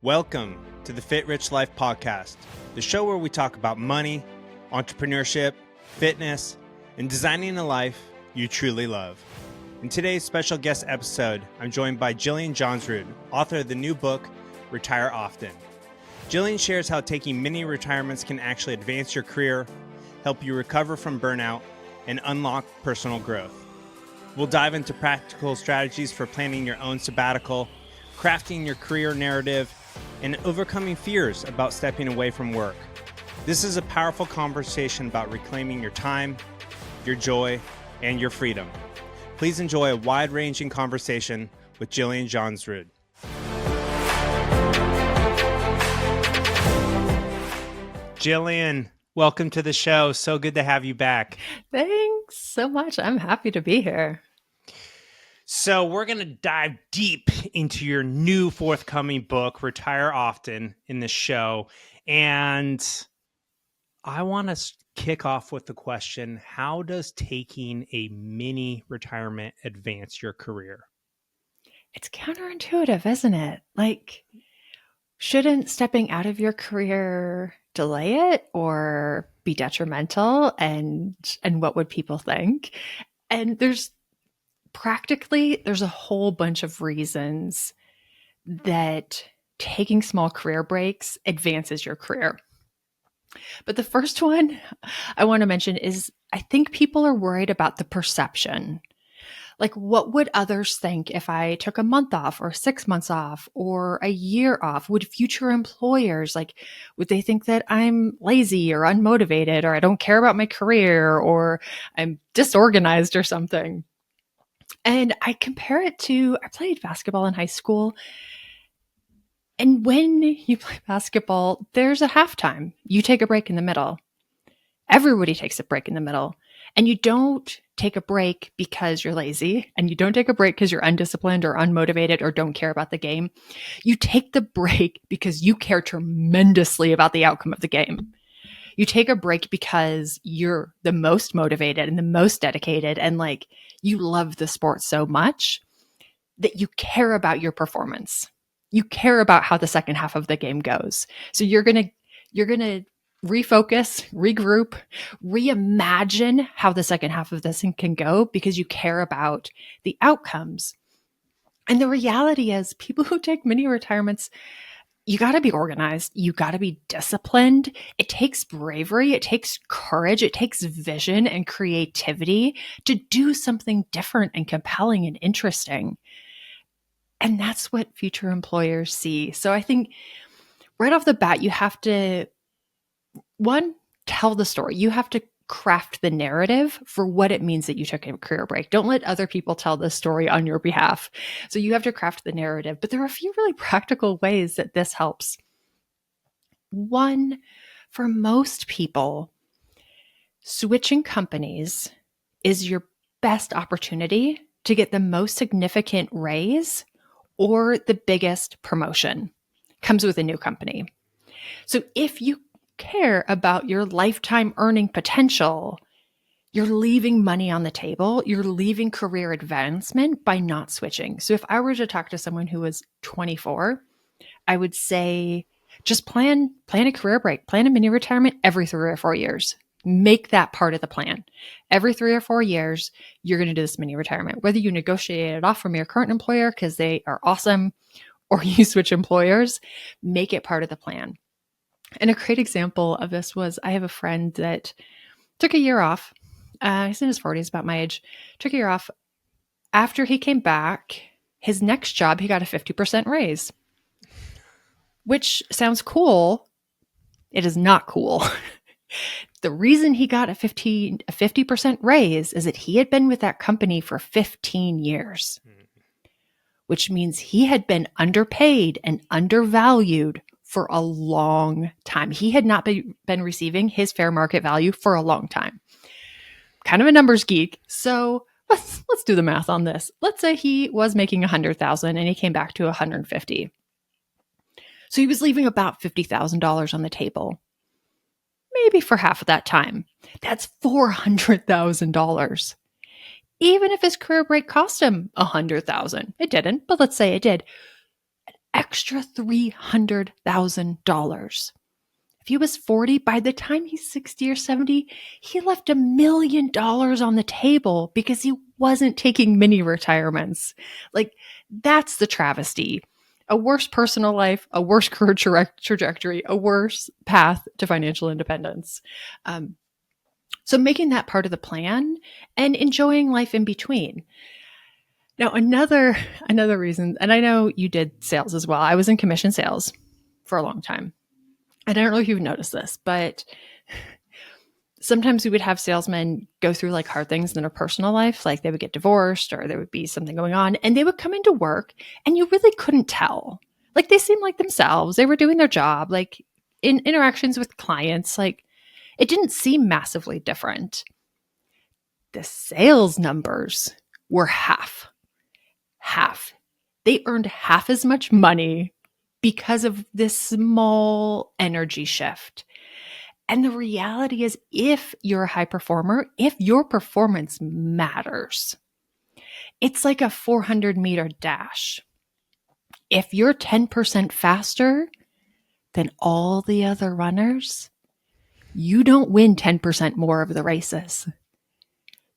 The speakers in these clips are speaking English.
Welcome to the Fit Rich Life podcast, the show where we talk about money, entrepreneurship, fitness, and designing a life you truly love. In today's special guest episode, I'm joined by Jillian Johnsrud, author of the new book, Retire Often. Jillian shares how taking mini retirements can actually advance your career, help you recover from burnout, and unlock personal growth. We'll dive into practical strategies for planning your own sabbatical, crafting your career narrative, and overcoming fears about stepping away from work. This is a powerful conversation about reclaiming your time, your joy, and your freedom. Please enjoy a wide-ranging conversation with Jillian Johnsrud. Jillian, welcome to the show. So good to have you back. Thanks so much. I'm happy to be here. So we're going to dive deep into your new forthcoming book, Retire Often, in this show. And I want to kick off with the question, how does taking a mini retirement advance your career? It's counterintuitive, isn't it? Like, shouldn't stepping out of your career delay it or be detrimental? And what would people think? And there's a whole bunch of reasons that taking small career breaks advances your career. But the first one I want to mention is I think people are worried about the perception. Like, what would others think if I took a month off or 6 months off or a year off? Would future employers, would they think that I'm lazy or unmotivated or I don't care about my career or I'm disorganized or something? And I compare it to, I played basketball in high school. And when you play basketball, there's a halftime. You take a break in the middle. Everybody takes a break in the middle. And you don't take a break because you're lazy. And you don't take a break because you're undisciplined or unmotivated or don't care about the game. You take the break because you care tremendously about the outcome of the game. You take a break because you're the most motivated and the most dedicated and you love the sport so much that you care about your performance. You care about how the second half of the game goes. So you're going to refocus, regroup, reimagine how the second half of this thing can go because you care about the outcomes. And the reality is people who take mini retirements, you got to be organized. You got to be disciplined. It takes bravery. It takes courage. It takes vision and creativity to do something different and compelling and interesting. And that's what future employers see. So I think right off the bat, you have to, one, tell the story. You have to craft the narrative for what it means that you took a career break. Don't let other people tell the story on your behalf. So you have to craft the narrative. But there are a few really practical ways that this helps. One, for most people, switching companies is your best opportunity to get the most significant raise or the biggest promotion. Comes with a new company. So if you care about your lifetime earning potential, you're leaving money on the table. You're leaving career advancement by not switching. So if I were to talk to someone who was 24, I would say just plan a career break, plan a mini retirement every 3 or 4 years. Make that part of the plan. Every 3 or 4 years, you're going to do this mini retirement. Whether you negotiate it off from your current employer because they are awesome or you switch employers, make it part of the plan. And a great example of this was I have a friend that took a year off. He's in his 40s, about my age. Took a year off. After he came back, his next job, he got a 50% raise, which sounds cool. It is not cool. The reason he got a 50% raise is that he had been with that company for 15 years, which means he had been underpaid and undervalued for a long time. He had not been receiving his fair market value for a long time. Kind of a numbers geek. So let's do the math on this. Let's say he was making $100,000 and he came back to $150,000. So he was leaving about $50,000 on the table. Maybe for half of that time. That's $400,000. Even if his career break cost him $100,000. It didn't, but let's say it did. extra $300,000. If he was 40, by the time he's 60 or 70, he left $1 million on the table because he wasn't taking mini retirements. Like, that's the travesty. A worse personal life, a worse career trajectory, a worse path to financial independence. So making that part of the plan and enjoying life in between. Now, another reason, and I know you did sales as well. I was in commission sales for a long time. I don't know if you've noticed this, but sometimes we would have salesmen go through like hard things in their personal life, like they would get divorced or there would be something going on, and they would come into work and you really couldn't tell. Like they seemed like themselves. They were doing their job, like in interactions with clients, like it didn't seem massively different. The sales numbers were half. They earned half as much money because of this small energy shift. And the reality is, if you're a high performer, if your performance matters, it's like a 400-meter dash. If you're 10% faster than all the other runners, you don't win 10% more of the races.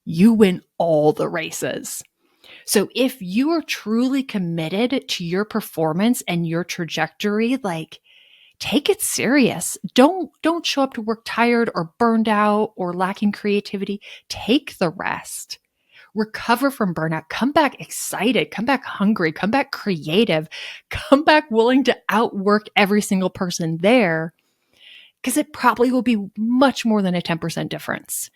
You win all the races. So if you are truly committed to your performance and your trajectory, like, take it serious. Don't show up to work tired or burned out or lacking creativity. Take the rest. Recover from burnout. Come back excited. Come back hungry. Come back creative. Come back willing to outwork every single person there, because it probably will be much more than a 10% difference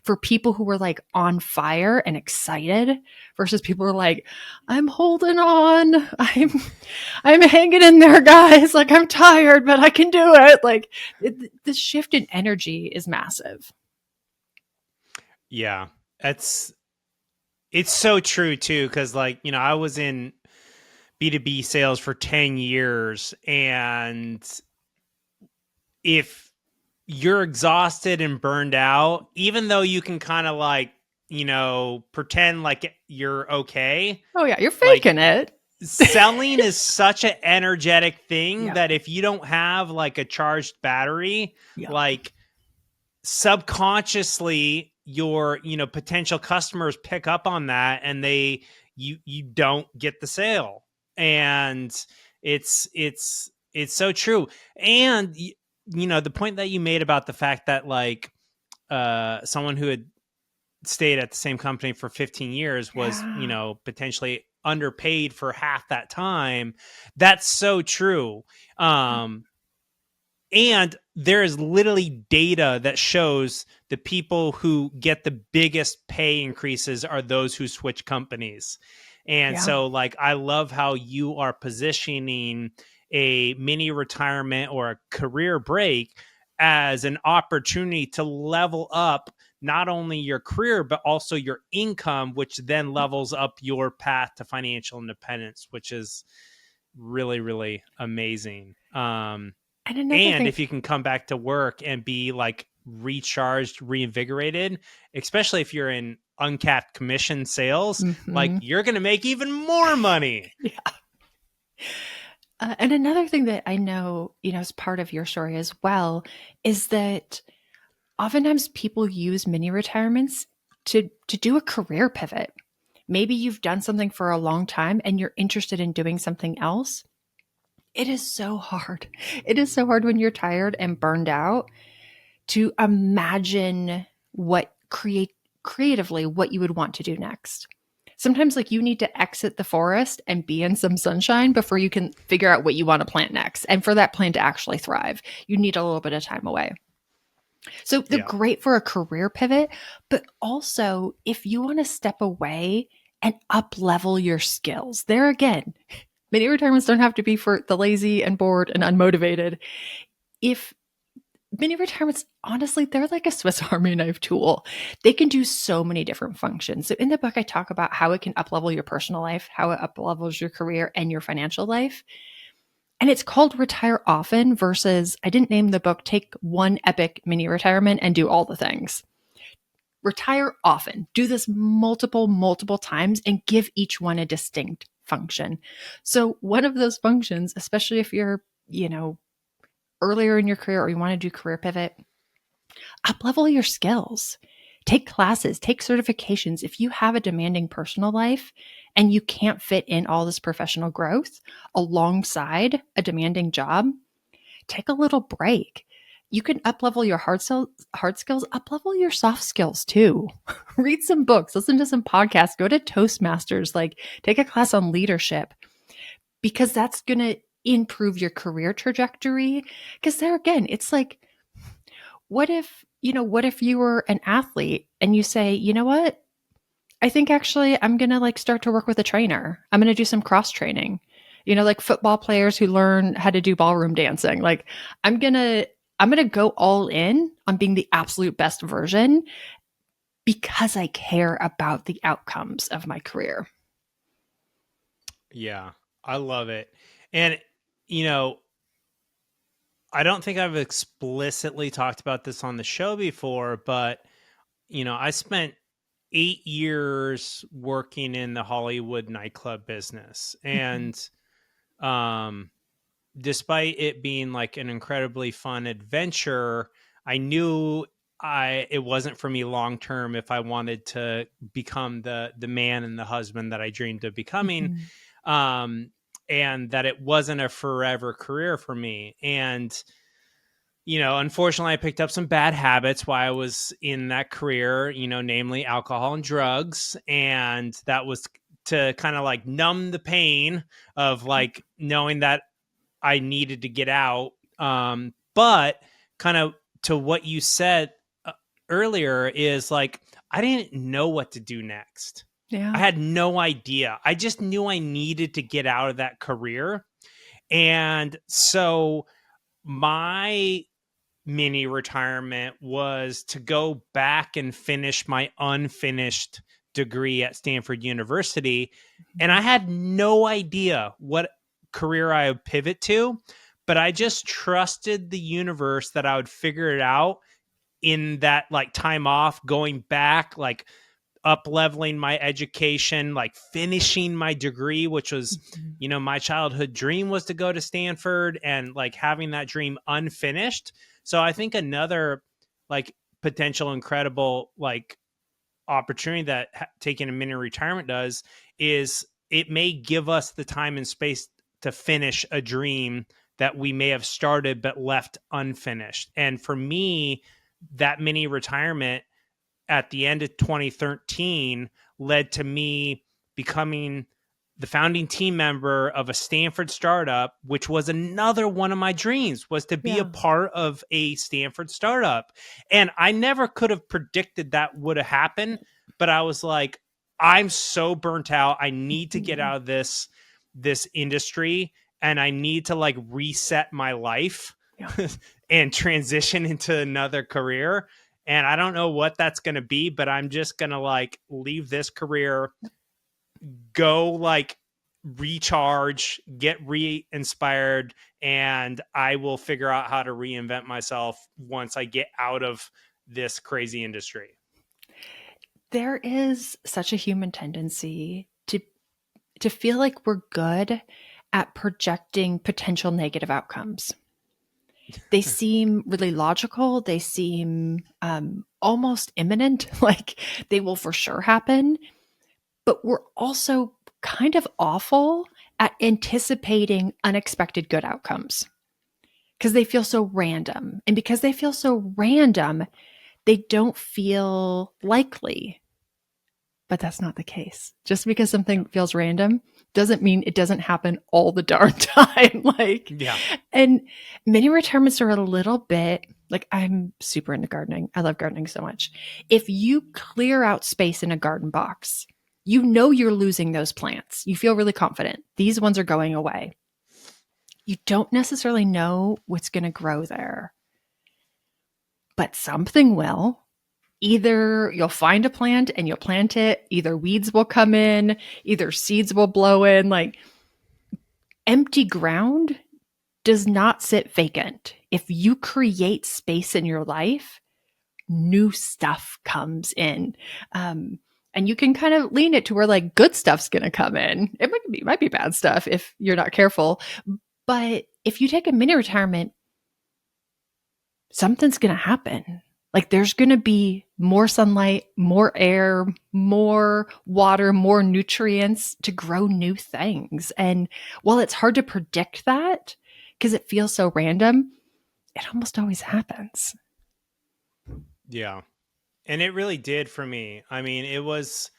for people who were like on fire and excited versus people who are like, I'm holding on. I'm hanging in there, guys. Like, I'm tired, but I can do it. Like, the shift in energy is massive. Yeah, it's so true too. Cause like, I was in B2B sales for 10 years, and if you're exhausted and burned out, even though you can kind of like, pretend like you're okay. Oh yeah, you're faking it. Selling is such an energetic thing that if you don't have like a charged battery, like subconsciously your, potential customers pick up on that, and you don't get the sale. And it's so true. And the point that you made about the fact that like someone who had stayed at the same company for 15 years was, potentially underpaid for half that time. That's so true. And there is literally data that shows the people who get the biggest pay increases are those who switch companies. And so like, I love how you are positioning a mini retirement or a career break as an opportunity to level up not only your career, but also your income, which then levels up your path to financial independence, which is really, really amazing. And if you can come back to work and be like recharged, reinvigorated, especially if you're in uncapped commission sales, like you're going to make even more money. And another thing that I know, is part of your story as well, is that oftentimes people use mini retirements to do a career pivot. Maybe you've done something for a long time and you're interested in doing something else. It is so hard. It is so hard when you're tired and burned out to imagine creatively what you would want to do next. Sometimes like you need to exit the forest and be in some sunshine before you can figure out what you want to plant next. And for that plant to actually thrive, you need a little bit of time away. So they're great for a career pivot, but also if you want to step away and up level your skills, there again, many retirements don't have to be for the lazy and bored and unmotivated. If mini retirements, honestly, they're like a Swiss Army knife tool. They can do so many different functions. So in the book, I talk about how it can up-level your personal life, how it up-levels your career and your financial life. And it's called Retire Often versus, I didn't name the book, Take One Epic Mini Retirement and Do All the Things. Retire often. Do this multiple times and give each one a distinct function. So one of those functions, especially if you're, earlier in your career or you want to do career pivot, up level your skills. Take classes, take certifications. If you have a demanding personal life and you can't fit in all this professional growth alongside a demanding job, take a little break. You can up level your hard skills, up level your soft skills too. Read some books, listen to some podcasts, go to Toastmasters, take a class on leadership, because that's going to improve your career trajectory. Because there again, it's like, what if you were an athlete and you say, you know what? I think actually I'm going to start to work with a trainer. I'm going to do some cross training, like football players who learn how to do ballroom dancing. I'm going to go all in on being the absolute best version because I care about the outcomes of my career. Yeah, I love it. And, I don't think I've explicitly talked about this on the show before, but, I spent 8 years working in the Hollywood nightclub business. And despite it being an incredibly fun adventure, I knew it wasn't for me long term if I wanted to become the man and the husband that I dreamed of becoming. And that it wasn't a forever career for me. And unfortunately, I picked up some bad habits while I was in that career, namely alcohol and drugs. And that was to kind of numb the pain of knowing that I needed to get out. But kind of to what you said earlier is I didn't know what to do next. Yeah. I had no idea. I just knew I needed to get out of that career. And so my mini retirement was to go back and finish my unfinished degree at Stanford University. And I had no idea what career I would pivot to, but I just trusted the universe that I would figure it out in that time off, going back, up leveling my education, finishing my degree, which was, my childhood dream was to go to Stanford, and having that dream unfinished. So I think another potential incredible opportunity that taking a mini retirement does is it may give us the time and space to finish a dream that we may have started but left unfinished. And for me, that mini retirement at the end of 2013 led to me becoming the founding team member of a Stanford startup, which was another one of my dreams, was to be a part of a Stanford startup. And I never could have predicted that would have happened, but I was like, I'm so burnt out. I need to get out of this industry, and I need to reset my life and transition into another career. And I don't know what that's going to be, but I'm just going to leave this career, go recharge, get re-inspired, and I will figure out how to reinvent myself once I get out of this crazy industry. There is such a human tendency to feel like we're good at projecting potential negative outcomes. They seem really logical. They seem almost imminent, they will for sure happen. But we're also kind of awful at anticipating unexpected good outcomes because they feel so random. And because they feel so random, they don't feel likely. But that's not the case. Just because something feels random doesn't mean it doesn't happen all the darn time. And many retirements are a little bit I'm super into gardening. I love gardening so much. If you clear out space in a garden box, you're losing those plants. You feel really confident. These ones are going away. You don't necessarily know what's going to grow there, but something will. Either you'll find a plant and you'll plant it, either weeds will come in, either seeds will blow in. Empty ground does not sit vacant. If you create space in your life, new stuff comes in. And you can kind of lean it to where like good stuff's going to come in. Might be bad stuff if you're not careful. But if you take a mini retirement, something's going to happen. Like there's going to be more sunlight, more air, more water, more nutrients to grow new things. And while it's hard to predict that because it feels so random, it almost always happens. Yeah. And it really did for me. I mean, it was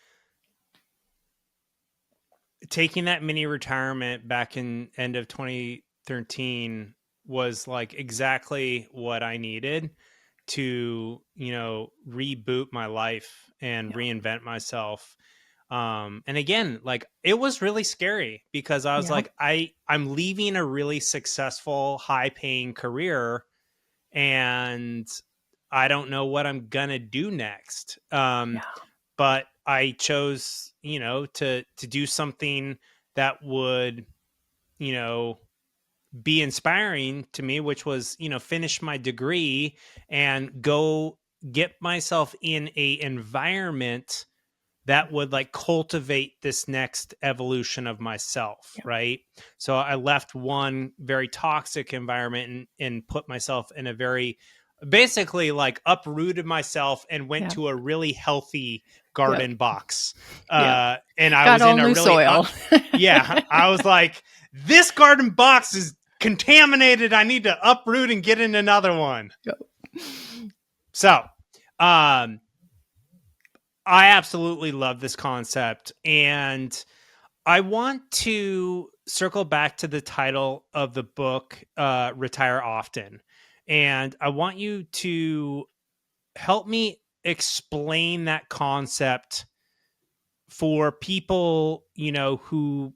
taking that mini retirement back in end of 2013 was like exactly what I needed to, reboot my life and reinvent myself. And again, like it was really scary because I was like, I'm leaving a really successful, high paying career and I don't know what I'm gonna do next. But I chose, to do something that would, be inspiring to me, which was, finish my degree and go get myself in a environment that would like cultivate this next evolution of myself. Right. So I left one very toxic environment and put myself in a very, basically like uprooted myself and went to a really healthy garden box. And I got was all in a new really, soil. I was like, this garden box is contaminated. I need to uproot and get in another one. So, I absolutely love this concept. And I want to circle back to the title of the book, Retire Often. And I want you to help me explain that concept for people, who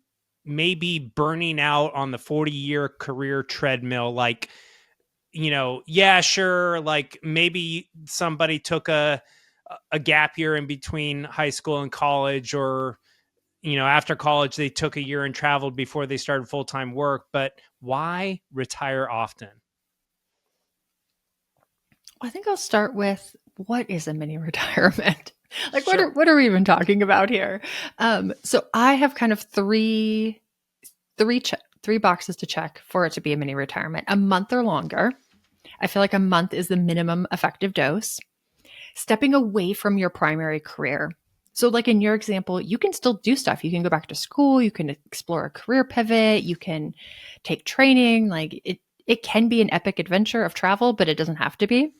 may be burning out on the 40-year career treadmill. Like, yeah, sure. Like maybe somebody took a gap year in between high school and college, or, after college, they took a year and traveled before they started full-time work. But why retire often? I think I'll start with what is a mini retirement? Like, Sure. what are we even talking about here? So I have kind of three boxes to check for it to be a mini retirement. A month or longer. I feel like a month is the minimum effective dose. Stepping away from your primary career. So like in your example, you can still do stuff. You can go back to school, you can explore a career pivot, you can take training. Like it can be an epic adventure of travel, but it doesn't have to be.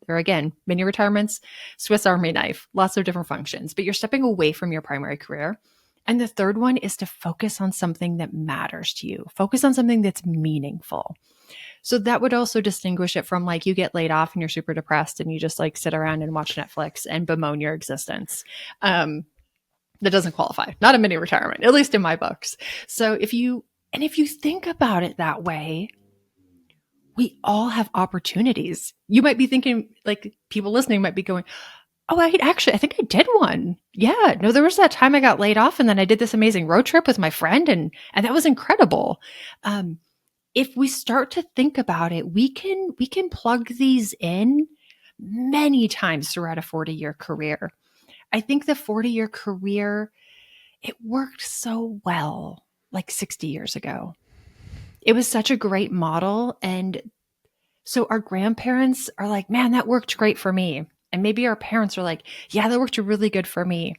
Or again, mini retirements, Swiss Army knife, lots of different functions, but you're stepping away from your primary career. And the third one is to focus on something that matters to you. Focus on something that's meaningful. So that would also distinguish it from like you get laid off and you're super depressed and you just like sit around and watch Netflix and bemoan your existence. That doesn't qualify. Not a mini retirement, at least in my books. So if you think about it that way, we all have opportunities. You might be thinking, like people listening might be going, oh, I think I did one. Yeah, no, there was that time I got laid off and then I did this amazing road trip with my friend and that was incredible. If we start to think about it, we can plug these in many times throughout a 40-year career. I think the 40-year career, it worked so well like 60 years ago. It was such a great model. And so our grandparents are like, man, that worked great for me. And maybe our parents are like, yeah, that worked really good for me.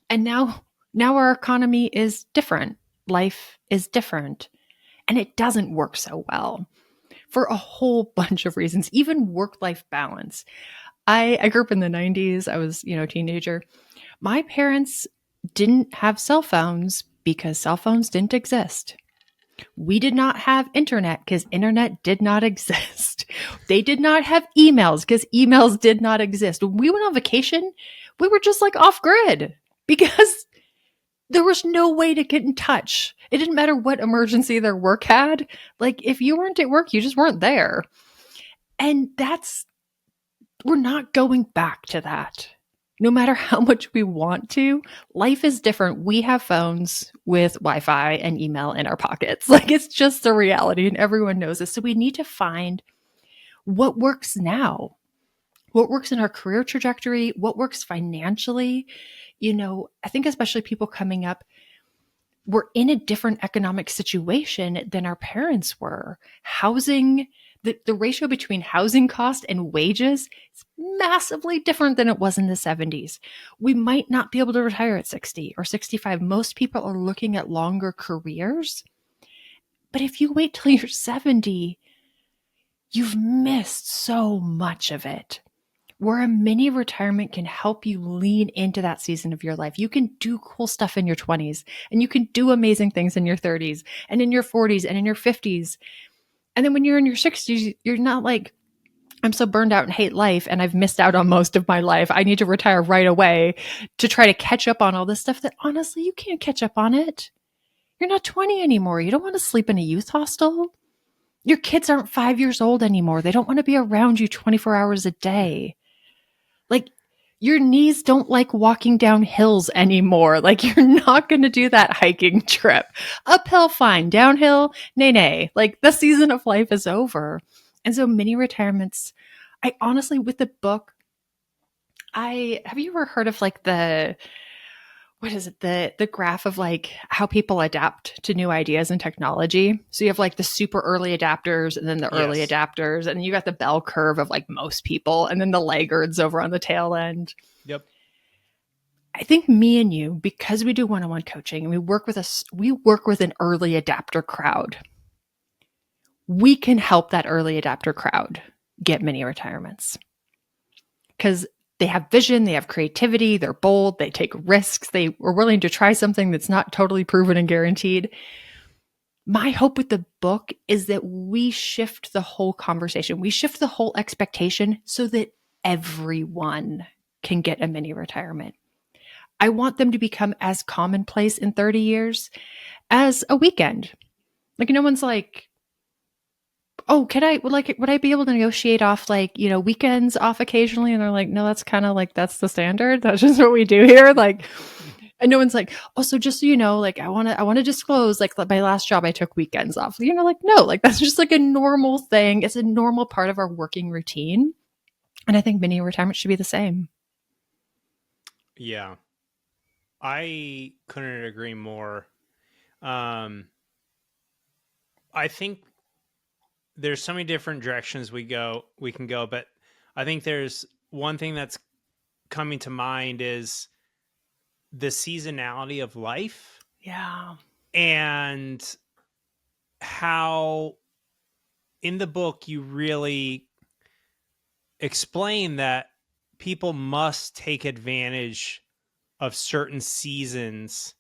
And now our economy is different. Life is different. And it doesn't work so well for a whole bunch of reasons, even work-life balance. I grew up in the 90s. I was, a teenager. My parents didn't have cell phones because cell phones didn't exist. We did not have internet because internet did not exist. They did not have emails because emails did not exist. When we went on vacation, we were just like off grid because there was no way to get in touch. It didn't matter what emergency their work had. Like if you weren't at work, you just weren't there. And we're not going back to that. No matter how much we want to, life is different. We have phones with Wi-Fi and email in our pockets. Like it's just the reality and everyone knows this. So we need to find what works now. what works in our career trajectory, what works financially. I think especially people coming up, we're in a different economic situation than our parents were. Housing, the ratio between housing cost and wages is massively different than it was in the 70s. We might not be able to retire at 60 or 65. Most people are looking at longer careers. But if you wait till you're 70, you've missed so much of it. Where a mini retirement can help you lean into that season of your life. You can do cool stuff in your 20s, and you can do amazing things in your 30s and in your 40s and in your 50s. And then when you're in your 60s, you're not like, I'm so burned out and hate life and I've missed out on most of my life. I need to retire right away to try to catch up on all this stuff that honestly, you can't catch up on it. You're not 20 anymore. You don't want to sleep in a youth hostel. Your kids aren't 5 years old anymore. They don't want to be around you 24 hours a day. Like, your knees don't like walking down hills anymore. Like, you're not going to do that hiking trip. Uphill, fine. Downhill, nay. Like, the season of life is over. And so mini retirements, I honestly, with the book, have you ever heard of like the graph of like how people adapt to new ideas and technology? So you have like the super early adapters and then the early adapters, and you got the bell curve of like most people, and then the laggards over on the tail end. Yep. I think me and you, because we do one-on-one coaching and we work with an early adapter crowd, we can help that early adapter crowd get mini retirements. Because they have vision, they have creativity, they're bold, they take risks, they are willing to try something that's not totally proven and guaranteed. My hope with the book is that we shift the whole conversation. We shift the whole expectation so that everyone can get a mini retirement. I want them to become as commonplace in 30 years as a weekend. Like, no one's like, oh, would I be able to negotiate off weekends off occasionally? And they're like, no, that's kind of like, that's the standard. That's just what we do here. Like, and no one's like, oh, so just so you know, like, I want to disclose, like, my last job, I took weekends off. Like, no, like, that's just like a normal thing. It's a normal part of our working routine. And I think mini retirement should be the same. Yeah. I couldn't agree more. I think there's so many different directions we can go, but I think there's one thing that's coming to mind is the seasonality of life. Yeah. And how in the book you really explain that people must take advantage of certain seasons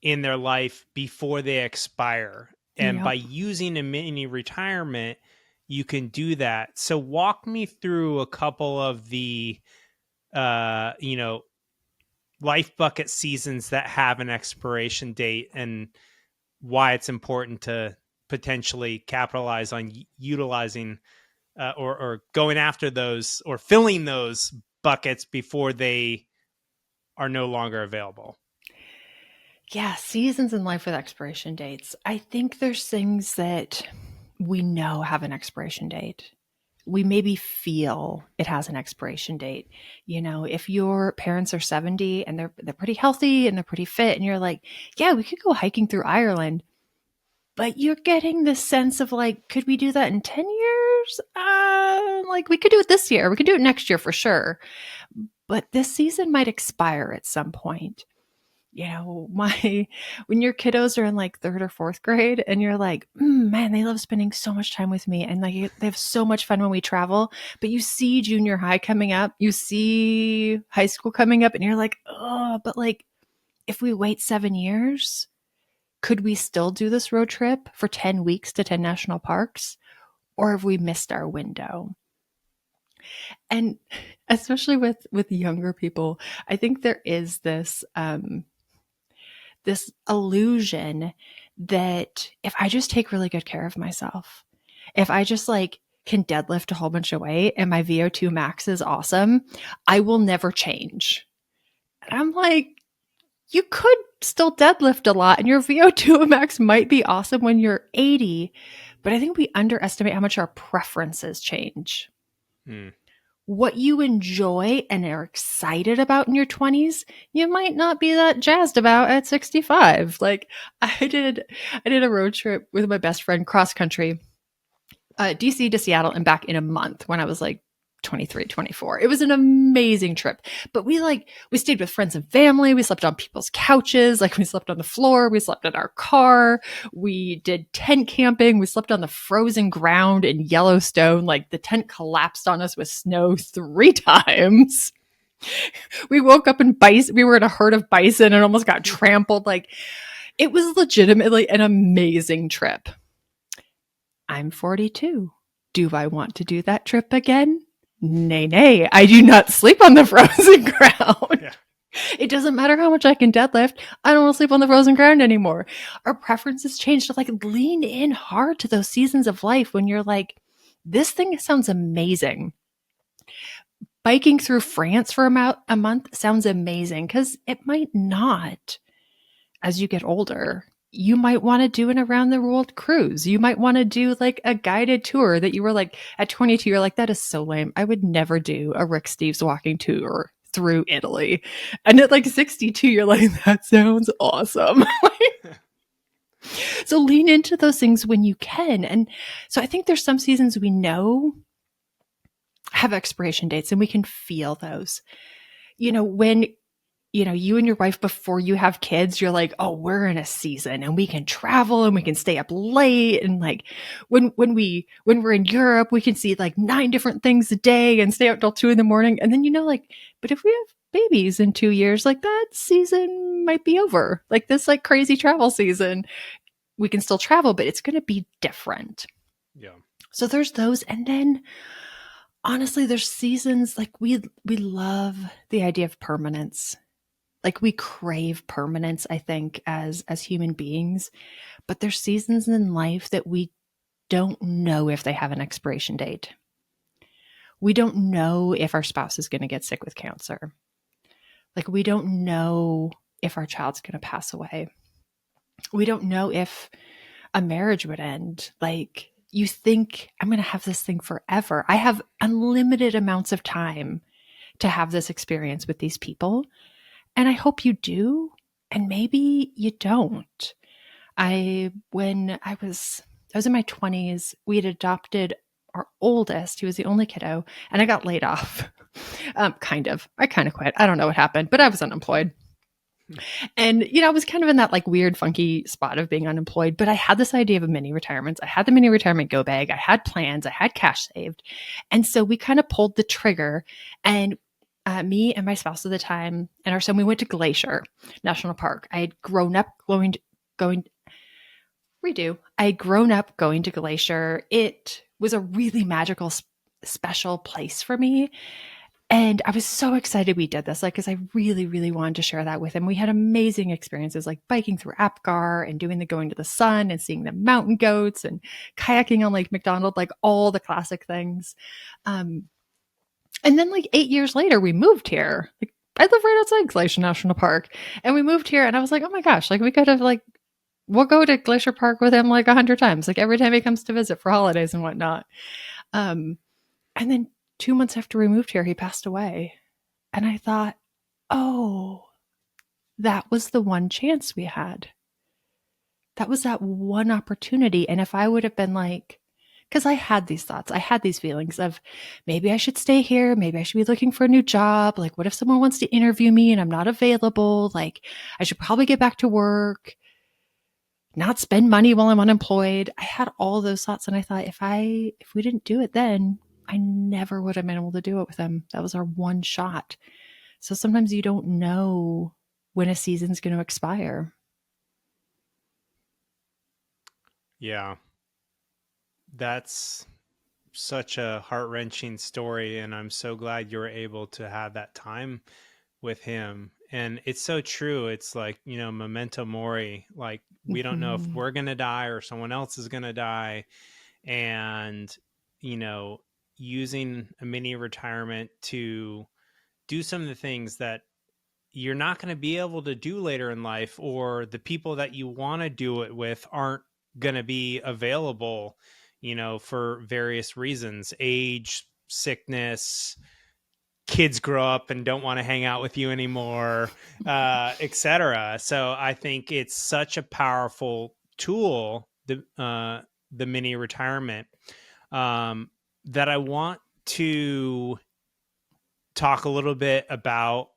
in their life before they expire. And by using a mini retirement, you can do that. So walk me through a couple of the, life bucket seasons that have an expiration date and why it's important to potentially capitalize on utilizing or going after those or filling those buckets before they are no longer available. Yeah, seasons in life with expiration dates. I think there's things that we know have an expiration date. We maybe feel it has an expiration date. If your parents are 70 and they're pretty healthy and they're pretty fit, and you're like, yeah, we could go hiking through Ireland, but you're getting this sense of like, could we do that in 10 years? Like, we could do it this year. We could do it next year for sure. But this season might expire at some point. When your kiddos are in like third or fourth grade and you're like, man, they love spending so much time with me. And like, they have so much fun when we travel, but you see junior high coming up, you see high school coming up, and you're like, oh, but like, if we wait 7 years, could we still do this road trip for 10 weeks to 10 national parks? Or have we missed our window? And especially with younger people, I think there is this illusion that if I just take really good care of myself, if I just like can deadlift a whole bunch of weight and my VO2 max is awesome, I will never change. And I'm like, you could still deadlift a lot and your VO2 max might be awesome when you're 80, but I think we underestimate how much our preferences change. what you enjoy and are excited about in your 20s, you might not be that jazzed about at 65. Like I did a road trip with my best friend cross country, DC to Seattle and back in a month when I was like 23, 24. It was an amazing trip. But we stayed with friends and family. We slept on people's couches. Like we slept on the floor. We slept in our car. We did tent camping. We slept on the frozen ground in Yellowstone. Like the tent collapsed on us with snow 3 times. We woke up in bison. We were in a herd of bison and almost got trampled. Like it was legitimately an amazing trip. I'm 42. Do I want to do that trip again? Nay, nay. I do not sleep on the frozen ground. Yeah. It doesn't matter how much I can deadlift. I don't want to sleep on the frozen ground anymore. Our preferences change to like lean in hard to those seasons of life when you're like, this thing sounds amazing. Biking through France for a month sounds amazing because it might not as you get older. You might want to do an around the world cruise. You might want to do like a guided tour that you were like at 22, you're like, that is so lame. I would never do a Rick Steves walking tour through Italy. And at like 62, you're like, that sounds awesome. So lean into those things when you can. And so I think there's some seasons we know have expiration dates and we can feel those. When you and your wife, before you have kids, you're like, oh, we're in a season and we can travel and we can stay up late. And like when we're in Europe, we can see like 9 different things a day and stay up till 2 a.m. And then, but if we have babies in 2 years, like that season might be over. Like this like crazy travel season, we can still travel, but it's going to be different. Yeah. So there's those. And then honestly, there's seasons like we love the idea of permanence. Like we crave permanence, I think, as human beings, but there's seasons in life that we don't know if they have an expiration date. We don't know if our spouse is going to get sick with cancer. Like we don't know if our child's going to pass away. We don't know if a marriage would end. Like you think, I'm going to have this thing forever. I have unlimited amounts of time to have this experience with these people. And I hope you do, and maybe you don't. When I was in my 20s, we had adopted our oldest. He was the only kiddo, and I got laid off. Kind of. I kind of quit. I don't know what happened, but I was unemployed. And, I was kind of in that like weird, funky spot of being unemployed, but I had this idea of a mini retirement. I had the mini retirement go bag. I had plans. I had cash saved. And so we kind of pulled the trigger, and me and my spouse at the time and our son, we went to Glacier National Park. I had grown up going to Glacier. It was a really magical, special place for me. And I was so excited we did this, like, because I really, really wanted to share that with him. We had amazing experiences like biking through Apgar and doing the going to the sun and seeing the mountain goats and kayaking on Lake McDonald, like all the classic things. And then like 8 years later, we moved here. Like I live right outside Glacier National Park, and we moved here, and I was like, oh my gosh, like we could have like, we'll go to Glacier Park with him like 100 times, like every time he comes to visit for holidays and whatnot. And then 2 months after we moved here, he passed away. And I thought, oh, that was the one chance we had. That was that one opportunity. And if I would have been like, because I had these thoughts, I had these feelings of maybe I should stay here. Maybe I should be looking for a new job. Like, what if someone wants to interview me and I'm not available? Like, I should probably get back to work, not spend money while I'm unemployed. I had all those thoughts. And I thought, if we didn't do it then, I never would have been able to do it with him. That was our one shot. So sometimes you don't know when a season's going to expire. Yeah. That's such a heart-wrenching story, and I'm so glad you were able to have that time with him. And it's so true. It's like, memento mori. Like we don't know if we're going to die or someone else is going to die. And, using a mini retirement to do some of the things that you're not going to be able to do later in life, or the people that you want to do it with aren't going to be available, for various reasons, age, sickness, kids grow up and don't want to hang out with you anymore, etc. So I think it's such a powerful tool, the mini retirement, that I want to talk a little bit about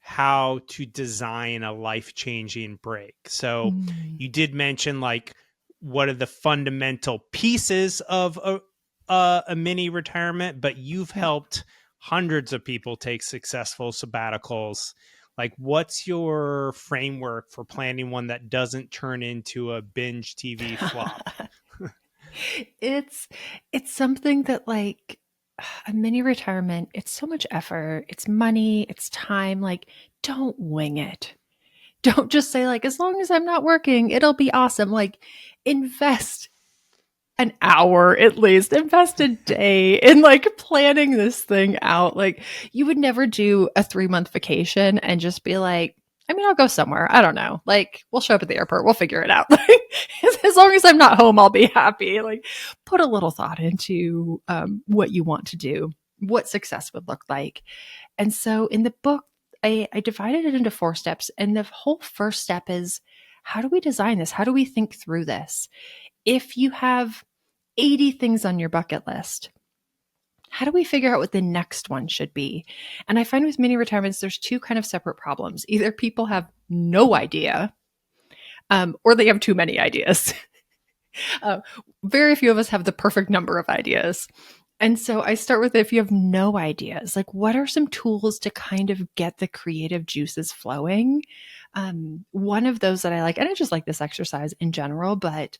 how to design a life-changing break. So you did mention like what are the fundamental pieces of a mini retirement, but you've helped hundreds of people take successful sabbaticals. Like, what's your framework for planning one that doesn't turn into a binge TV flop? It's something that, like, a mini retirement, it's so much effort, it's money, it's time. Like, don't wing it. Don't just say, like, as long as I'm not working, it'll be awesome. Like, invest an hour at least, invest a day in like planning this thing out. Like, you would never do a 3-month vacation and just be like, I mean, I'll go somewhere. I don't know. Like, we'll show up at the airport. We'll figure it out. Like, as long as I'm not home, I'll be happy. Like, put a little thought into what you want to do, what success would look like. And so in the book, I divided it into 4 steps. And the whole first step is, how do we design this? How do we think through this? If you have 80 things on your bucket list, how do we figure out what the next one should be? And I find with mini retirements, there's 2 kind of separate problems. Either people have no idea, or they have too many ideas. Very few of us have the perfect number of ideas. And so I start with, if you have no ideas, like, what are some tools to kind of get the creative juices flowing? One of those that I like, and I just like this exercise in general, but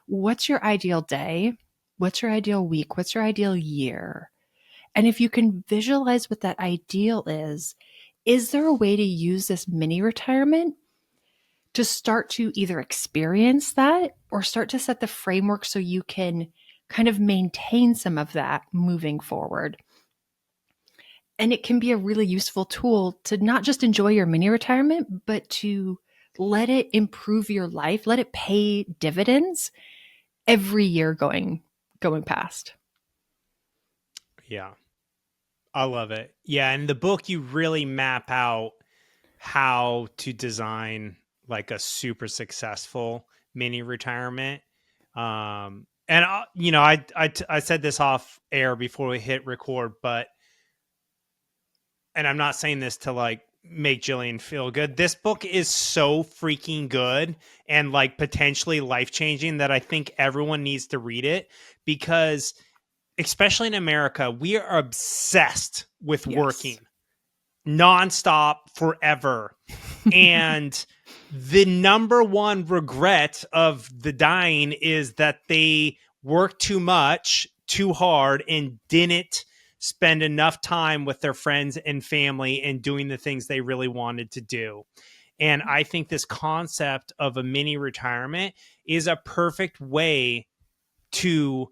what's your ideal day? What's your ideal week? What's your ideal year? And if you can visualize what that ideal is there a way to use this mini retirement to start to either experience that or start to set the framework so you can kind of maintain some of that moving forward? And it can be a really useful tool to not just enjoy your mini retirement, but to let it improve your life, let it pay dividends every year going past. Yeah. I love it. Yeah. In the book, you really map out how to design like a super successful mini retirement. And I said this off air before we hit record, and I'm not saying this to like make Jillian feel good. This book is so freaking good and like potentially life-changing that I think everyone needs to read it, because especially in America, we are obsessed with working nonstop forever. And the number one regret of the dying is that they worked too much, too hard, and didn't spend enough time with their friends and family and doing the things they really wanted to do. And I think this concept of a mini retirement is a perfect way to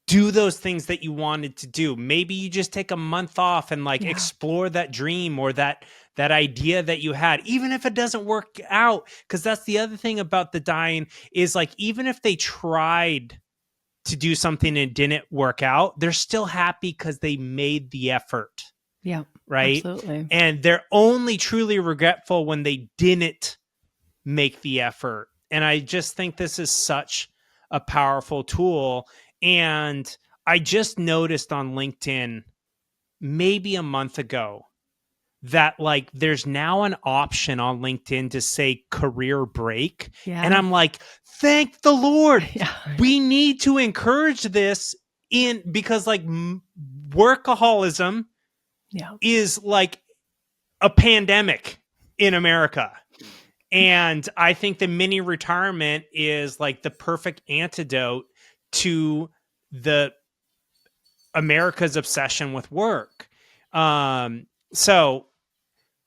do those things that you wanted to do. Maybe you just take a month off and like explore that dream or that idea that you had, even if it doesn't work out. Because that's the other thing about the dying is, like, even if they tried to do something and didn't work out, they're still happy because they made the effort. Yeah. Right. Absolutely. And they're only truly regretful when they didn't make the effort. And I just think this is such a powerful tool. And I just noticed on LinkedIn maybe a month ago that like there's now an option on LinkedIn to say career break. Yeah. And I'm like, thank the Lord. Yeah. We need to encourage this because like workaholism is like a pandemic in America. And I think the mini retirement is like the perfect antidote to the America's obsession with work. So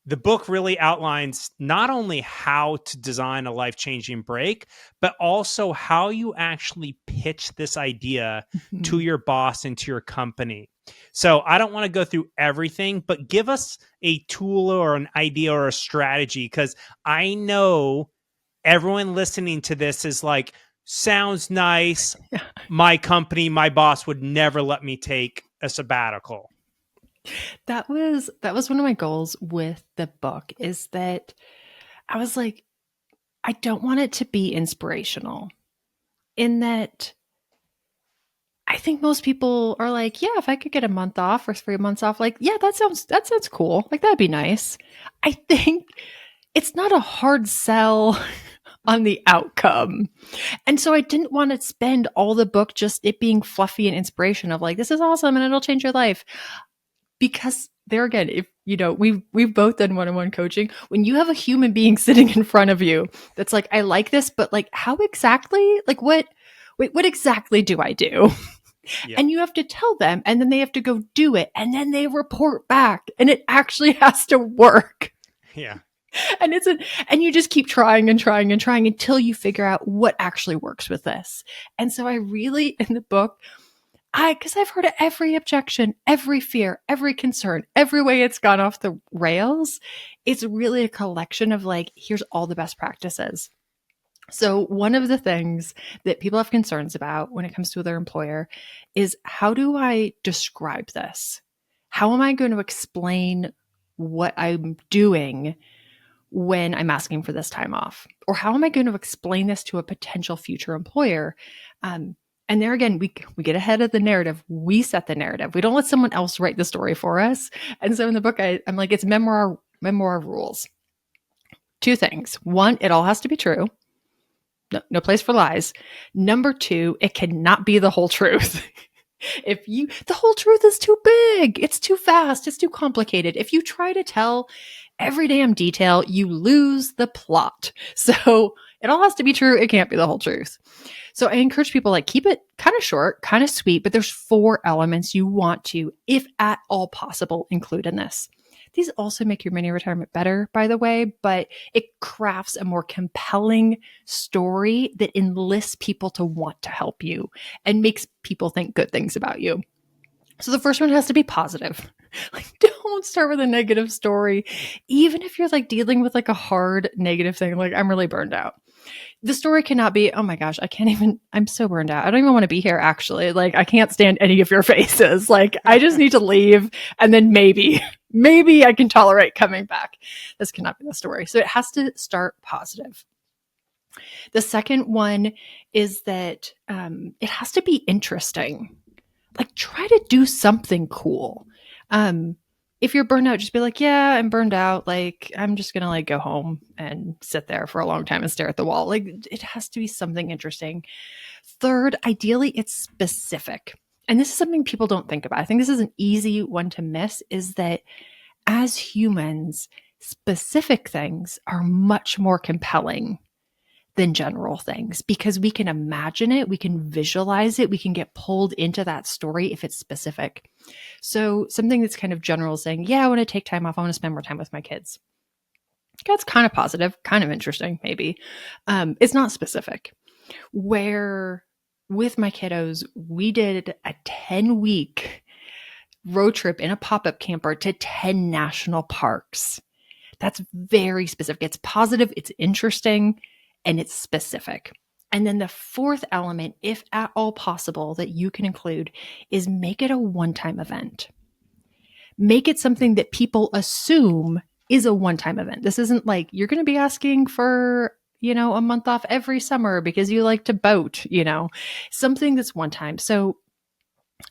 the book really outlines not only how to design a life-changing break, but also how you actually pitch this idea to your boss and to your company. So I don't want to go through everything, but give us a tool or an idea or a strategy, because I know everyone listening to this is like, sounds nice. Yeah. My company, my boss would never let me take a sabbatical. That was one of my goals with the book, is that I was like, I don't want it to be inspirational, in that I think most people are like, yeah, if I could get a month off or 3 months off, like, yeah, that sounds cool. Like, that'd be nice. I think it's not a hard sell on the outcome. And so I didn't want to spend all the book just it being fluffy and inspiration of like, this is awesome and it'll change your life. Because there again, if you know, we've both done one-on-one coaching. When you have a human being sitting in front of you that's like, I like this, but like, how exactly? Like, what exactly do I do? Yep. And you have to tell them, and then they have to go do it, and then they report back, and it actually has to work. Yeah. And and you just keep trying and trying and trying until you figure out what actually works with this. And so I really, in the book, because I've heard every objection, every fear, every concern, every way it's gone off the rails. It's really a collection of like, here's all the best practices. So one of the things that people have concerns about when it comes to their employer is, how do I describe this? How am I going to explain what I'm doing when I'm asking for this time off? Or how am I going to explain this to a potential future employer? And there again, we get ahead of the narrative. We set the narrative. We don't let someone else write the story for us. And so in the book, I'm like, it's memoir rules. 2 things. 1, it all has to be true. No place for lies. Number 2, it cannot be the whole truth. The whole truth is too big. It's too fast. It's too complicated. If you try to tell every damn detail, you lose the plot. So it all has to be true. It can't be the whole truth. So I encourage people, like, keep it kind of short, kind of sweet, but there's 4 elements you want to, if at all possible, include in this. These also make your mini retirement better, by the way, but it crafts a more compelling story that enlists people to want to help you and makes people think good things about you. So the first one has to be positive. Like, don't start with a negative story. Even if you're like dealing with like a hard negative thing, like, I'm really burned out. The story cannot be, oh my gosh, I'm so burned out. I don't even want to be here, actually. Like, I can't stand any of your faces. Like, I just need to leave. And then maybe I can tolerate coming back. This cannot be the story. So it has to start positive. The second one is that it has to be interesting. Like, try to do something cool. If you're burned out, just be like, yeah, I'm burned out. Like, I'm just going to like go home and sit there for a long time and stare at the wall. Like, it has to be something interesting. Third, ideally, it's specific. And this is something people don't think about. I think this is an easy one to miss, is that as humans, specific things are much more compelling than general things, because we can imagine it, we can visualize it, we can get pulled into that story if it's specific. So something that's kind of general, saying, yeah, I want to take time off, I want to spend more time with my kids. That's kind of positive, kind of interesting, maybe. It's not specific. Where with my kiddos, we did a 10-week road trip in a pop-up camper to 10 national parks. That's very specific. It's positive, it's interesting, and it's specific. And then the 4th element, if at all possible, that you can include is make it a one-time event. Make it something that people assume is a one-time event. This isn't like you're going to be asking for, a month off every summer because you like to boat, something that's one time. So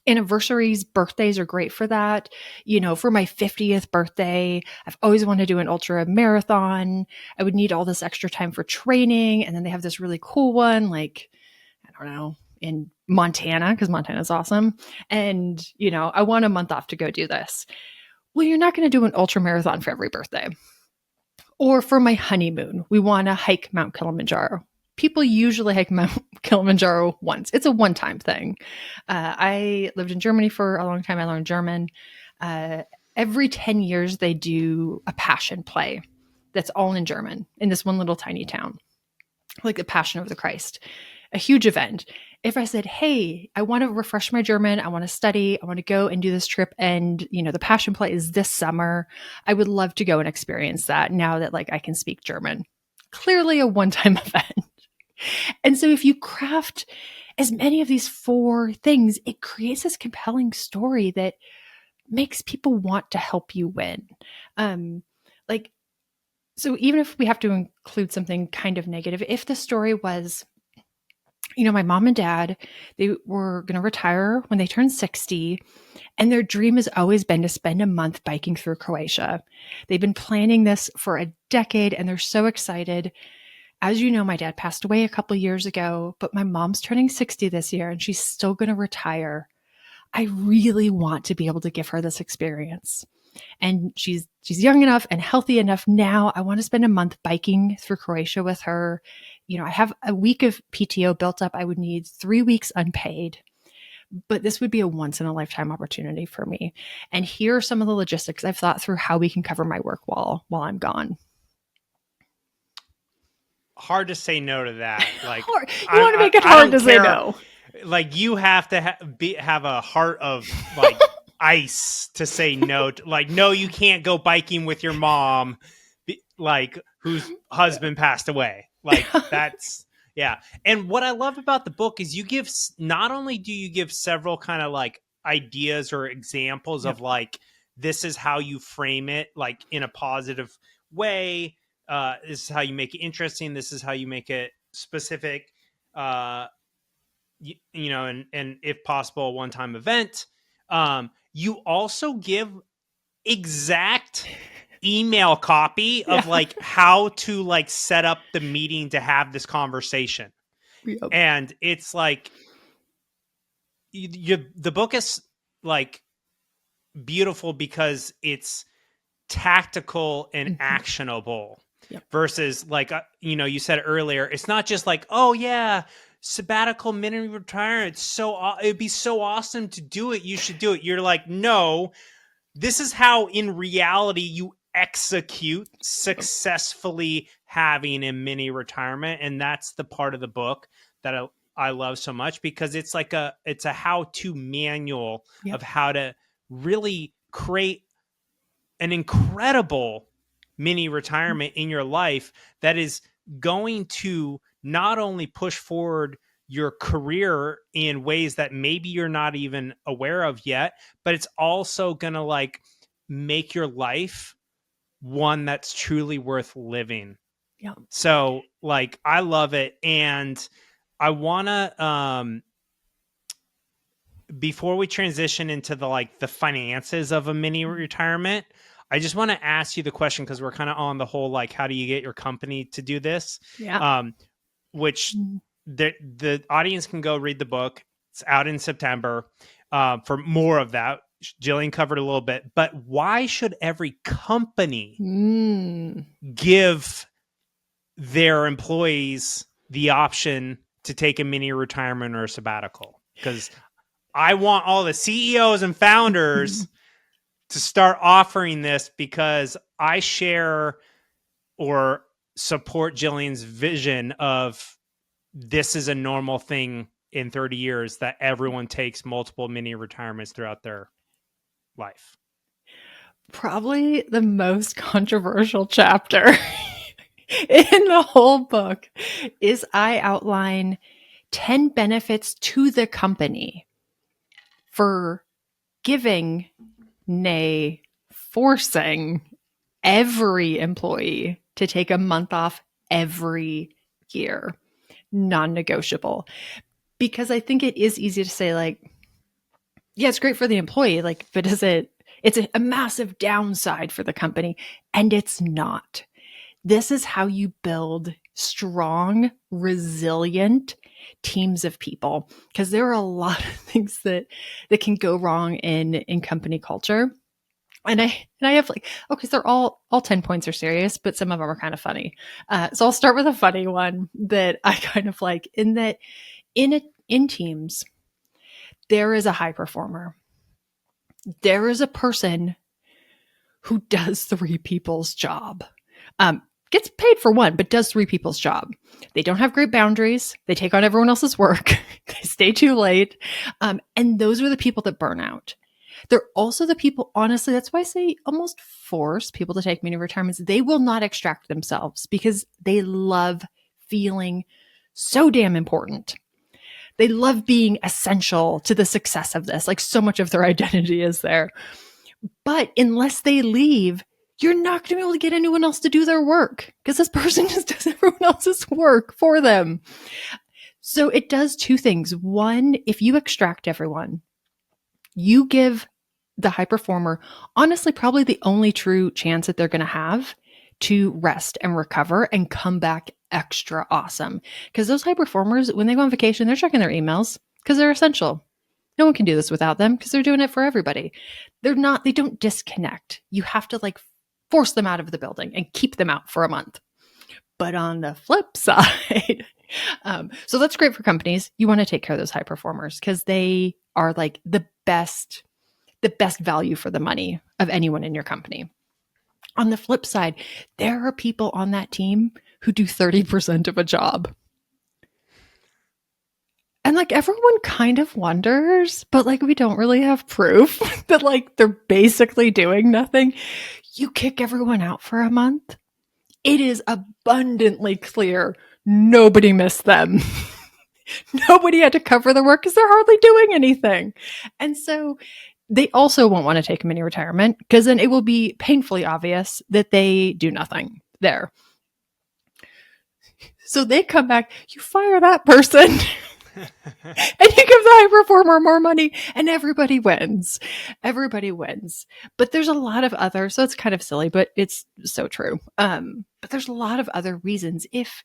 anniversaries, birthdays are great for that. For my 50th birthday, I've always wanted to do an ultra marathon. I would need all this extra time for training. And then they have this really cool one, like, I don't know, in Montana, because Montana is awesome. And, I want a month off to go do this. Well, you're not going to do an ultra marathon for every birthday. Or for my honeymoon, we want to hike Mount Kilimanjaro. People usually hike Mount Kilimanjaro once. It's a one-time thing. I lived in Germany for a long time. I learned German. Every 10 years, they do a passion play that's all in German in this one little tiny town, like the Passion of the Christ, a huge event. If I said, hey, I want to refresh my German, I want to study, I want to go and do this trip, and, the passion play is this summer, I would love to go and experience that now that, like, I can speak German. Clearly a one-time event. And so if you craft as many of these 4 things, it creates this compelling story that makes people want to help you win. Like, so even if we have to include something kind of negative, if the story was, my mom and dad, they were going to retire when they turned 60, and their dream has always been to spend a month biking through Croatia. They've been planning this for a decade, and they're so excited. As you know, my dad passed away a couple years ago, but my mom's turning 60 this year, and she's still going to retire. I really want to be able to give her this experience. And she's young enough and healthy enough now. I want to spend a month biking through Croatia with her. I have a week of PTO built up. I would need 3 weeks unpaid, but this would be a once in a lifetime opportunity for me. And here are some of the logistics. I've thought through how we can cover my work while I'm gone. Hard to say no to that. Like, you want to make it hard to say no. Like, you have to have a heart of like ice to say no. Like, no, you can't go biking with your mom, like, whose husband passed away. Like, that's, yeah. And what I love about the book is not only do you give several kind of like ideas or examples of like, this is how you frame it, like in a positive way. This is how you make it interesting. This is how you make it specific, and if possible, a one-time event. You also give exact email copy of like how to like set up the meeting to have this conversation. Yep. And it's like, the book is like beautiful because it's tactical and actionable. Yep. Versus like, you said earlier, it's not just like, oh yeah, sabbatical, mini retirement. It'd be so awesome to do it. You should do it. You're like, no, this is how in reality you execute successfully having a mini retirement. And that's the part of the book that I love so much, because it's like it's a how-to manual of how to really create an incredible mini retirement in your life that is going to not only push forward your career in ways that maybe you're not even aware of yet, but it's also going to like make your life one that's truly worth living. Yeah. So like, I love it. And I want to, before we transition into the finances of a mini retirement, I just want to ask you the question, because we're kind of on the whole, like, how do you get your company to do this? Yeah. Which the audience can go read the book. It's out in September. For more of that, Jillian covered a little bit, but why should every company give their employees the option to take a mini retirement or a sabbatical? Because I want all the CEOs and founders to start offering this, because I share or support Jillian's vision of this is a normal thing in 30 years that everyone takes multiple mini retirements throughout their life. Probably the most controversial chapter in the whole book is I outline 10 benefits to the company for giving, nay, forcing every employee to take a month off every year, non-negotiable. Because I think it is easy to say, like, yeah, it's great for the employee, like, but it's a massive downside for the company, and it's not. This is how you build strong, resilient teams of people, because there are a lot of things that can go wrong in company culture. And I have like, okay, so they're all 10 points are serious, but some of them are kind of funny. So I'll start with a funny one that I kind of like, in that in teams, there is a high performer. There is a person who does 3 people's job. Gets paid for one, but does 3 people's job. They don't have great boundaries. They take on everyone else's work. They stay too late. And those are the people that burn out. They're also the people, honestly, that's why I say almost force people to take mini retirements. They will not extract themselves because they love feeling So damn important. They love being essential to the success of this. Like so much of their identity is there. But unless they leave, you're not going to be able to get anyone else to do their work because this person just does everyone else's work for them. So it does two things. One, if you extract everyone, you give the high performer, honestly, probably the only true chance that they're going to have to rest and recover and come back extra awesome. Because those high performers, when they go on vacation, they're checking their emails because they're essential. No one can do this without them because they're doing it for everybody. They don't disconnect. You have to like force them out of the building and keep them out for a month. But on the flip side, so that's great for companies. You want to take care of those high performers because they are like the best value for the money of anyone in your company. On the flip side, there are people on that team who do 30% of a job. And like everyone kind of wonders, but like we don't really have proof that like they're basically doing nothing. You kick everyone out for a month. It is abundantly clear nobody missed them. Nobody had to cover the work because they're hardly doing anything. And so they also won't want to take a mini retirement because then it will be painfully obvious that they do nothing there. So they come back, you fire that person. And you give the high performer more money and everybody wins. Everybody wins. But there's a lot of other, so it's kind of silly, but it's so true. But there's a lot of other reasons. If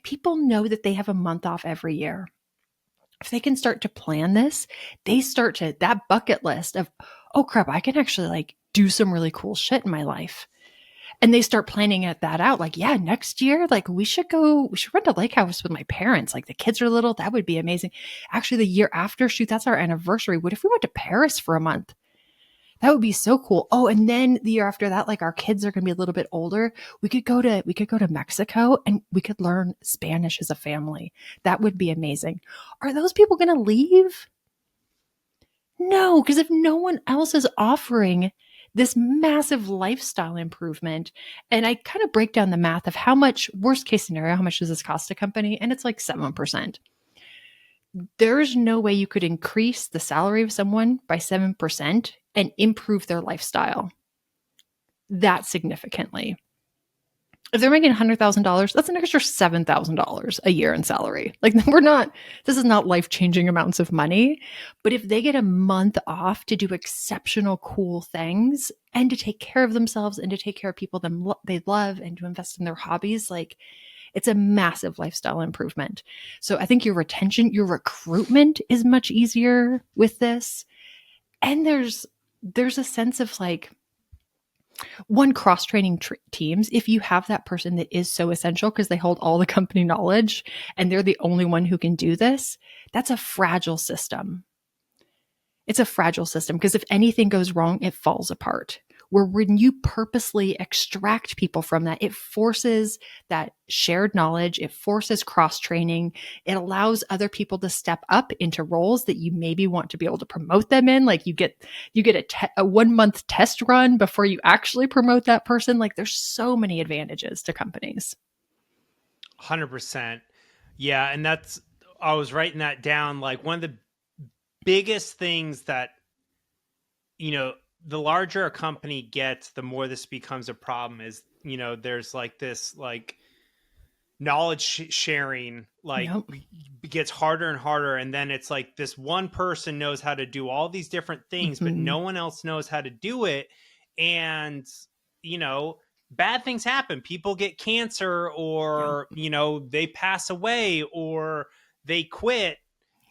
people know that they have a month off every year, if they can start to plan this, they start to, that bucket list of, oh crap, I can actually like do some really cool shit in my life. And they start planning that out. Like, yeah, next year, like we should rent a lake house with my parents. Like the kids are little. That would be amazing. Actually, the year after, shoot, that's our anniversary. What if we went to Paris for a month? That would be so cool. Oh, and then the year after that, like our kids are going to be a little bit older. We could go to Mexico and we could learn Spanish as a family. That would be amazing. Are those people going to leave? No, because if no one else is offering this massive lifestyle improvement, and I kind of break down the math of how much, worst case scenario, how much does this cost a company? And it's like 7%. There's no way you could increase the salary of someone by 7% and improve their lifestyle that significantly. If they're making $100,000, that's an extra $7,000 a year in salary. Like this is not life-changing amounts of money, but if they get a month off to do exceptional cool things and to take care of themselves and to take care of people they love and to invest in their hobbies, like it's a massive lifestyle improvement. So I think your retention, your recruitment is much easier with this. And there's a sense of like, one, cross-training teams. If you have that person that is so essential because they hold all the company knowledge and they're the only one who can do this, that's a fragile system. It's a fragile system because if anything goes wrong, it falls apart. Where when you purposely extract people from that, it forces that shared knowledge. It forces cross-training. It allows other people to step up into roles that you maybe want to be able to promote them in. Like you get a 1 month test run before you actually promote that person. Like there's so many advantages to companies. 100%. Yeah. And I was writing that down. Like one of the biggest things that, the larger a company gets, the more this becomes a problem is, there's like this, like knowledge sharing, like gets harder and harder. And then it's like this one person knows how to do all these different things, but no one else knows how to do it. And, bad things happen. People get cancer or, they pass away or they quit.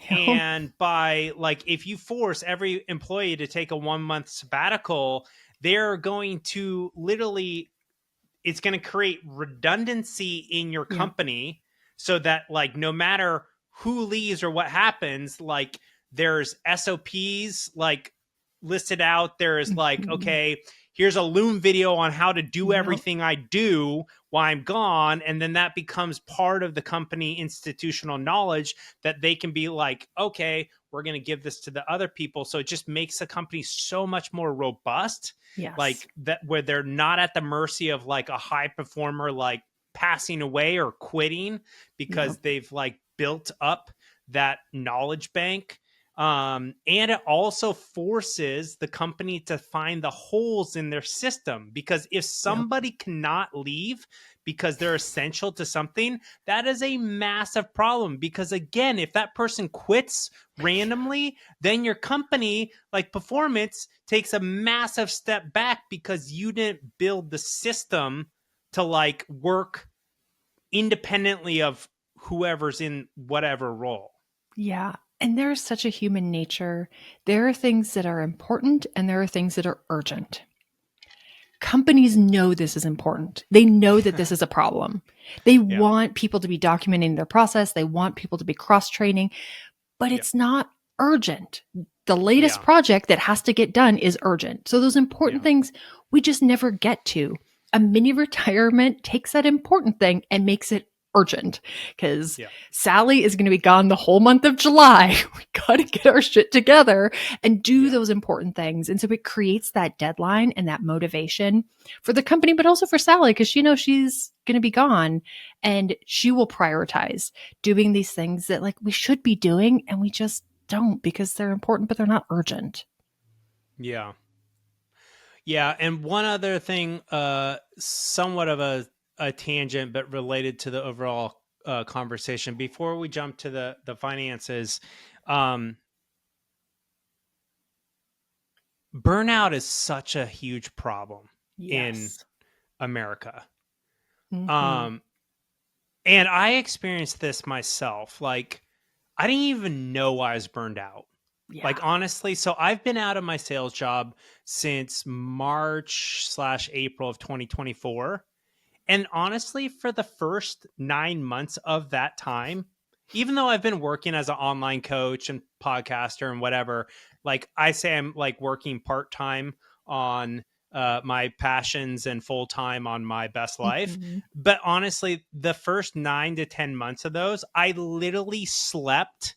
And by like, if you force every employee to take a 1 month sabbatical, they're going to literally, it's going to create redundancy in your company so that like, no matter who leaves or what happens, like there's SOPs like listed out. There's like, okay, here's a Loom video on how to do everything I do while I'm gone. And then that becomes part of the company institutional knowledge that they can be like, okay, we're going to give this to the other people. So it just makes the company so much more robust. Yes. Like that, where they're not at the mercy of like a high performer, like passing away or quitting because they've like built up that knowledge bank. And it also forces the company to find the holes in their system, because if somebody cannot leave because they're essential to something, that is a massive problem. Because again, if that person quits randomly, then your company, like performance, takes a massive step back because you didn't build the system to like work independently of whoever's in whatever role. Yeah. And there's such a human nature. There are things that are important and there are things that are urgent. Companies know this is important. They know that this is a problem. They want people to be documenting their process. They want people to be cross-training, but it's not urgent. The latest project that has to get done is urgent. So those important things we just never get to. A mini retirement takes that important thing and makes it urgent, because Sally is going to be gone the whole month of July. We got to get our shit together and do those important things. And so it creates that deadline and that motivation for the company, but also for Sally, because she knows she's going to be gone and she will prioritize doing these things that like we should be doing. And we just don't, because they're important, but they're not urgent. Yeah. Yeah. And one other thing, somewhat of a tangent, but related to the overall conversation, before we jump to the finances, burnout is such a huge problem in America. Mm-hmm. And I experienced this myself. Like, I didn't even know I was burned out. Yeah. Like, honestly, so I've been out of my sales job since March/April of 2024. And honestly, for the first 9 months of that time, even though I've been working as an online coach and podcaster and whatever, like I say, I'm like working part-time on my passions and full-time on my best life. Mm-hmm. But honestly, the first 9 to 10 months of those, I literally slept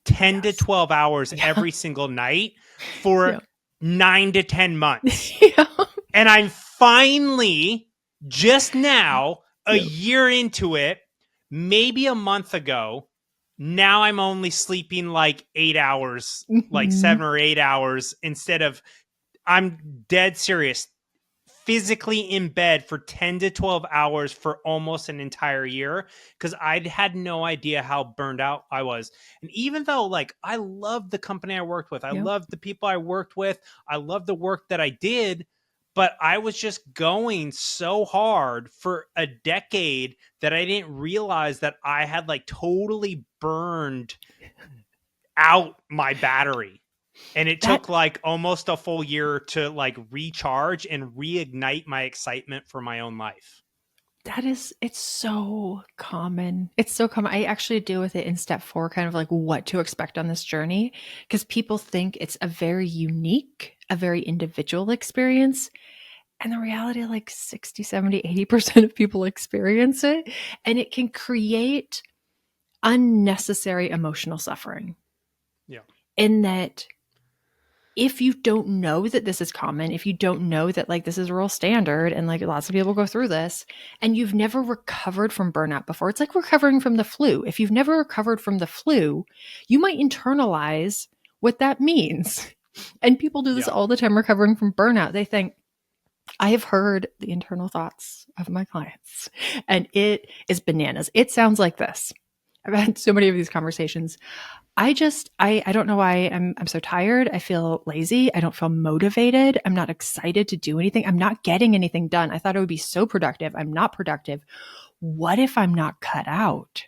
10 to 12 hours every single night for 9 to 10 months. And I'm finally just now, a year into it, maybe a month ago, now I'm only sleeping like 8 hours, like 7 or 8 hours, instead of, I'm dead serious, physically in bed for 10 to 12 hours for almost an entire year, because I had no idea how burned out I was. And even though like I loved the company I worked with, I loved the people I worked with, I loved the work that I did, but I was just going so hard for a decade that I didn't realize that I had like totally burned out my battery. And it took like almost a full year to like recharge and reignite my excitement for my own life. It's so common. It's so common. I actually deal with it in step 4, kind of like what to expect on this journey, because people think it's a very unique, a very individual experience. And the reality, like 60, 70, 80% of people experience it. And it can create unnecessary emotional suffering. Yeah. In that, if you don't know that this is common, if you don't know that like this is real standard and like lots of people go through this, and you've never recovered from burnout before, it's like recovering from the flu. If you've never recovered from the flu, you might internalize what that means. And people do this all the time, recovering from burnout. They think, I have heard the internal thoughts of my clients, and it is bananas. It sounds like this. I've had so many of these conversations. I don't know why I'm so tired. I feel lazy. I don't feel motivated. I'm not excited to do anything. I'm not getting anything done. I thought I would be so productive. I'm not productive. What if I'm not cut out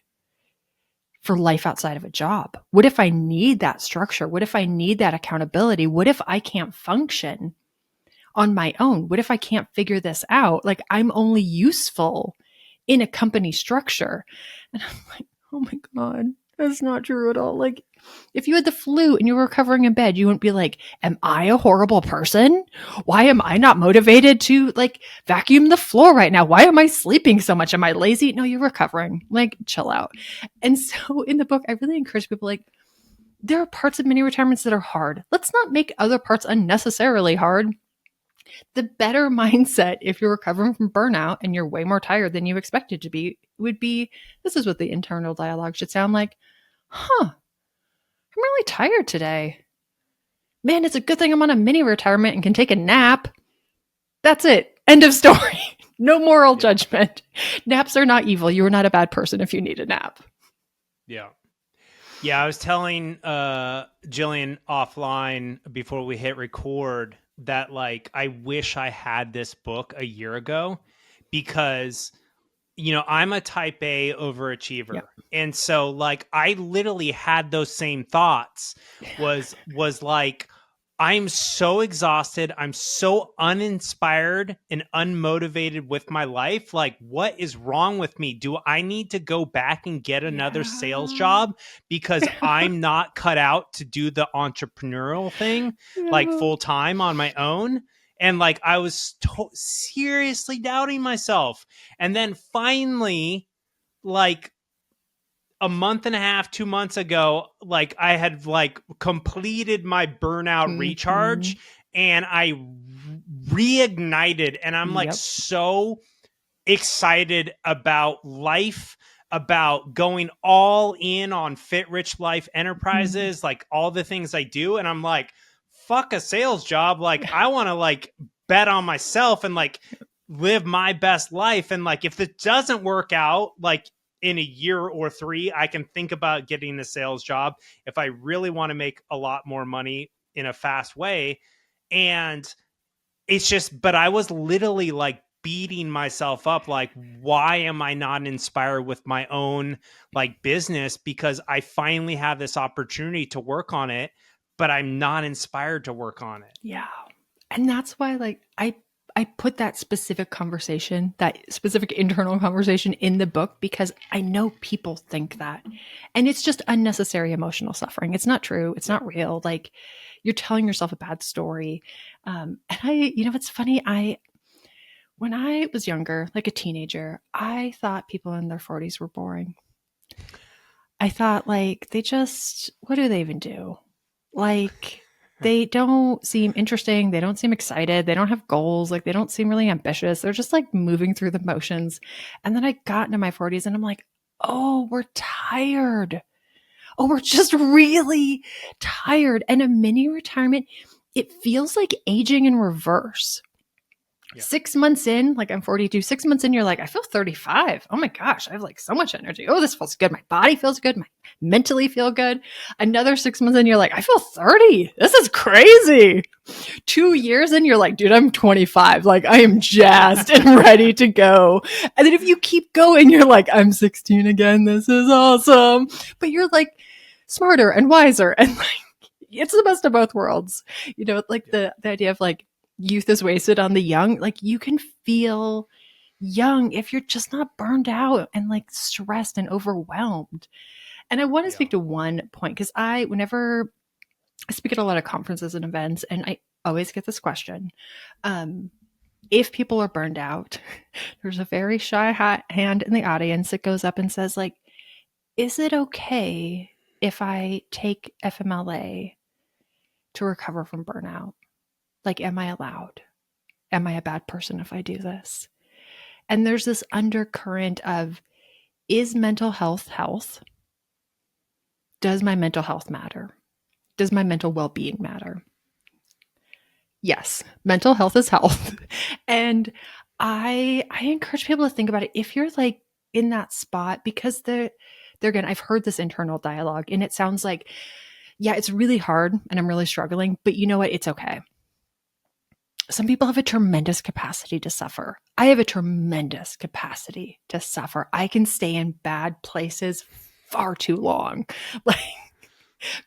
for life outside of a job? What if I need that structure? What if I need that accountability? What if I can't function on my own? What if I can't figure this out? Like, I'm only useful in a company structure. And I'm like, oh my God, that's not true at all. Like, if you had the flu and you were recovering in bed, you wouldn't be like, am I a horrible person? Why am I not motivated to like vacuum the floor right now? Why am I sleeping so much? Am I lazy? No, you're recovering. Like, chill out. And so in the book, I really encourage people, like, there are parts of mini retirements that are hard. Let's not make other parts unnecessarily hard. the better mindset, if you're recovering from burnout and you're way more tired than you expected to be, would be, this is what the internal dialogue should sound like. I'm really tired today. Man, it's a good thing I'm on a mini retirement and can take a nap. That's it. End of story. No moral judgment. Naps are not evil. You are not a bad person if you need a nap. Yeah. Yeah, I was telling Jillian offline before we hit record that like I wish I had this book a year ago because I'm a type A overachiever. Yeah. And so like I literally had those same thoughts was like I'm so exhausted. I'm so uninspired and unmotivated with my life. Like, what is wrong with me? Do I need to go back and get another sales job because I'm not cut out to do the entrepreneurial thing like full time on my own? And like, I was seriously doubting myself. And then finally, like, a month and a half, 2 months ago, like I had like completed my burnout recharge and I reignited, and I'm like so excited about life, about going all in on Fit Rich Life Enterprises, like all the things I do. And I'm like, fuck a sales job. Like I want to like bet on myself and like live my best life. And like, if it doesn't work out, like in a year or 3, I can think about getting a sales job if I really want to make a lot more money in a fast way. And it's just, but I was literally like beating myself up. Like, why am I not inspired with my own like business? Because I finally have this opportunity to work on it, but I'm not inspired to work on it. Yeah. And that's why like I put that specific conversation, that specific internal conversation in the book because I know people think that. And it's just unnecessary emotional suffering. It's not true. It's not real. Like you're telling yourself a bad story. And it's funny. When I was younger, like a teenager, I thought people in their 40s were boring. I thought like what do they even do? Like, they don't seem interesting. They don't seem excited. They don't have goals. Like they don't seem really ambitious. They're just like moving through the motions. And then I got into my 40s and I'm like, oh, we're tired. Oh, we're just really tired. And a mini retirement, it feels like aging in reverse. Yeah. 6 months in, like I'm 42, 6 months in, you're like, I feel 35. Oh my gosh, I have like so much energy. Oh, this feels good. My body feels good. My mentally feel good. Another 6 months in, you're like, I feel 30. This is crazy. 2 years in, you're like, dude, I'm 25. Like I am jazzed and ready to go. And then if you keep going, you're like, I'm 16 again. This is awesome. But you're like smarter and wiser. And like, it's the best of both worlds. Like the idea of like, youth is wasted on the young. Like you can feel young if you're just not burned out and like stressed and overwhelmed. And I want to speak to one point because whenever I speak at a lot of conferences and events, and I always get this question. If people are burned out, there's a very shy hand in the audience that goes up and says like, is it okay if I take FMLA to recover from burnout? Like, am I allowed? Am I a bad person if I do this? And there's this undercurrent of, is mental health health? Does my mental health matter? Does my mental well-being matter? Yes, mental health is health. And I encourage people to think about it if you're like in that spot, because they're again, I've heard this internal dialogue and it sounds like, yeah, it's really hard and I'm really struggling, but you know what? It's okay. Some people have a tremendous capacity to suffer. I have a tremendous capacity to suffer. I can stay in bad places far too long. Like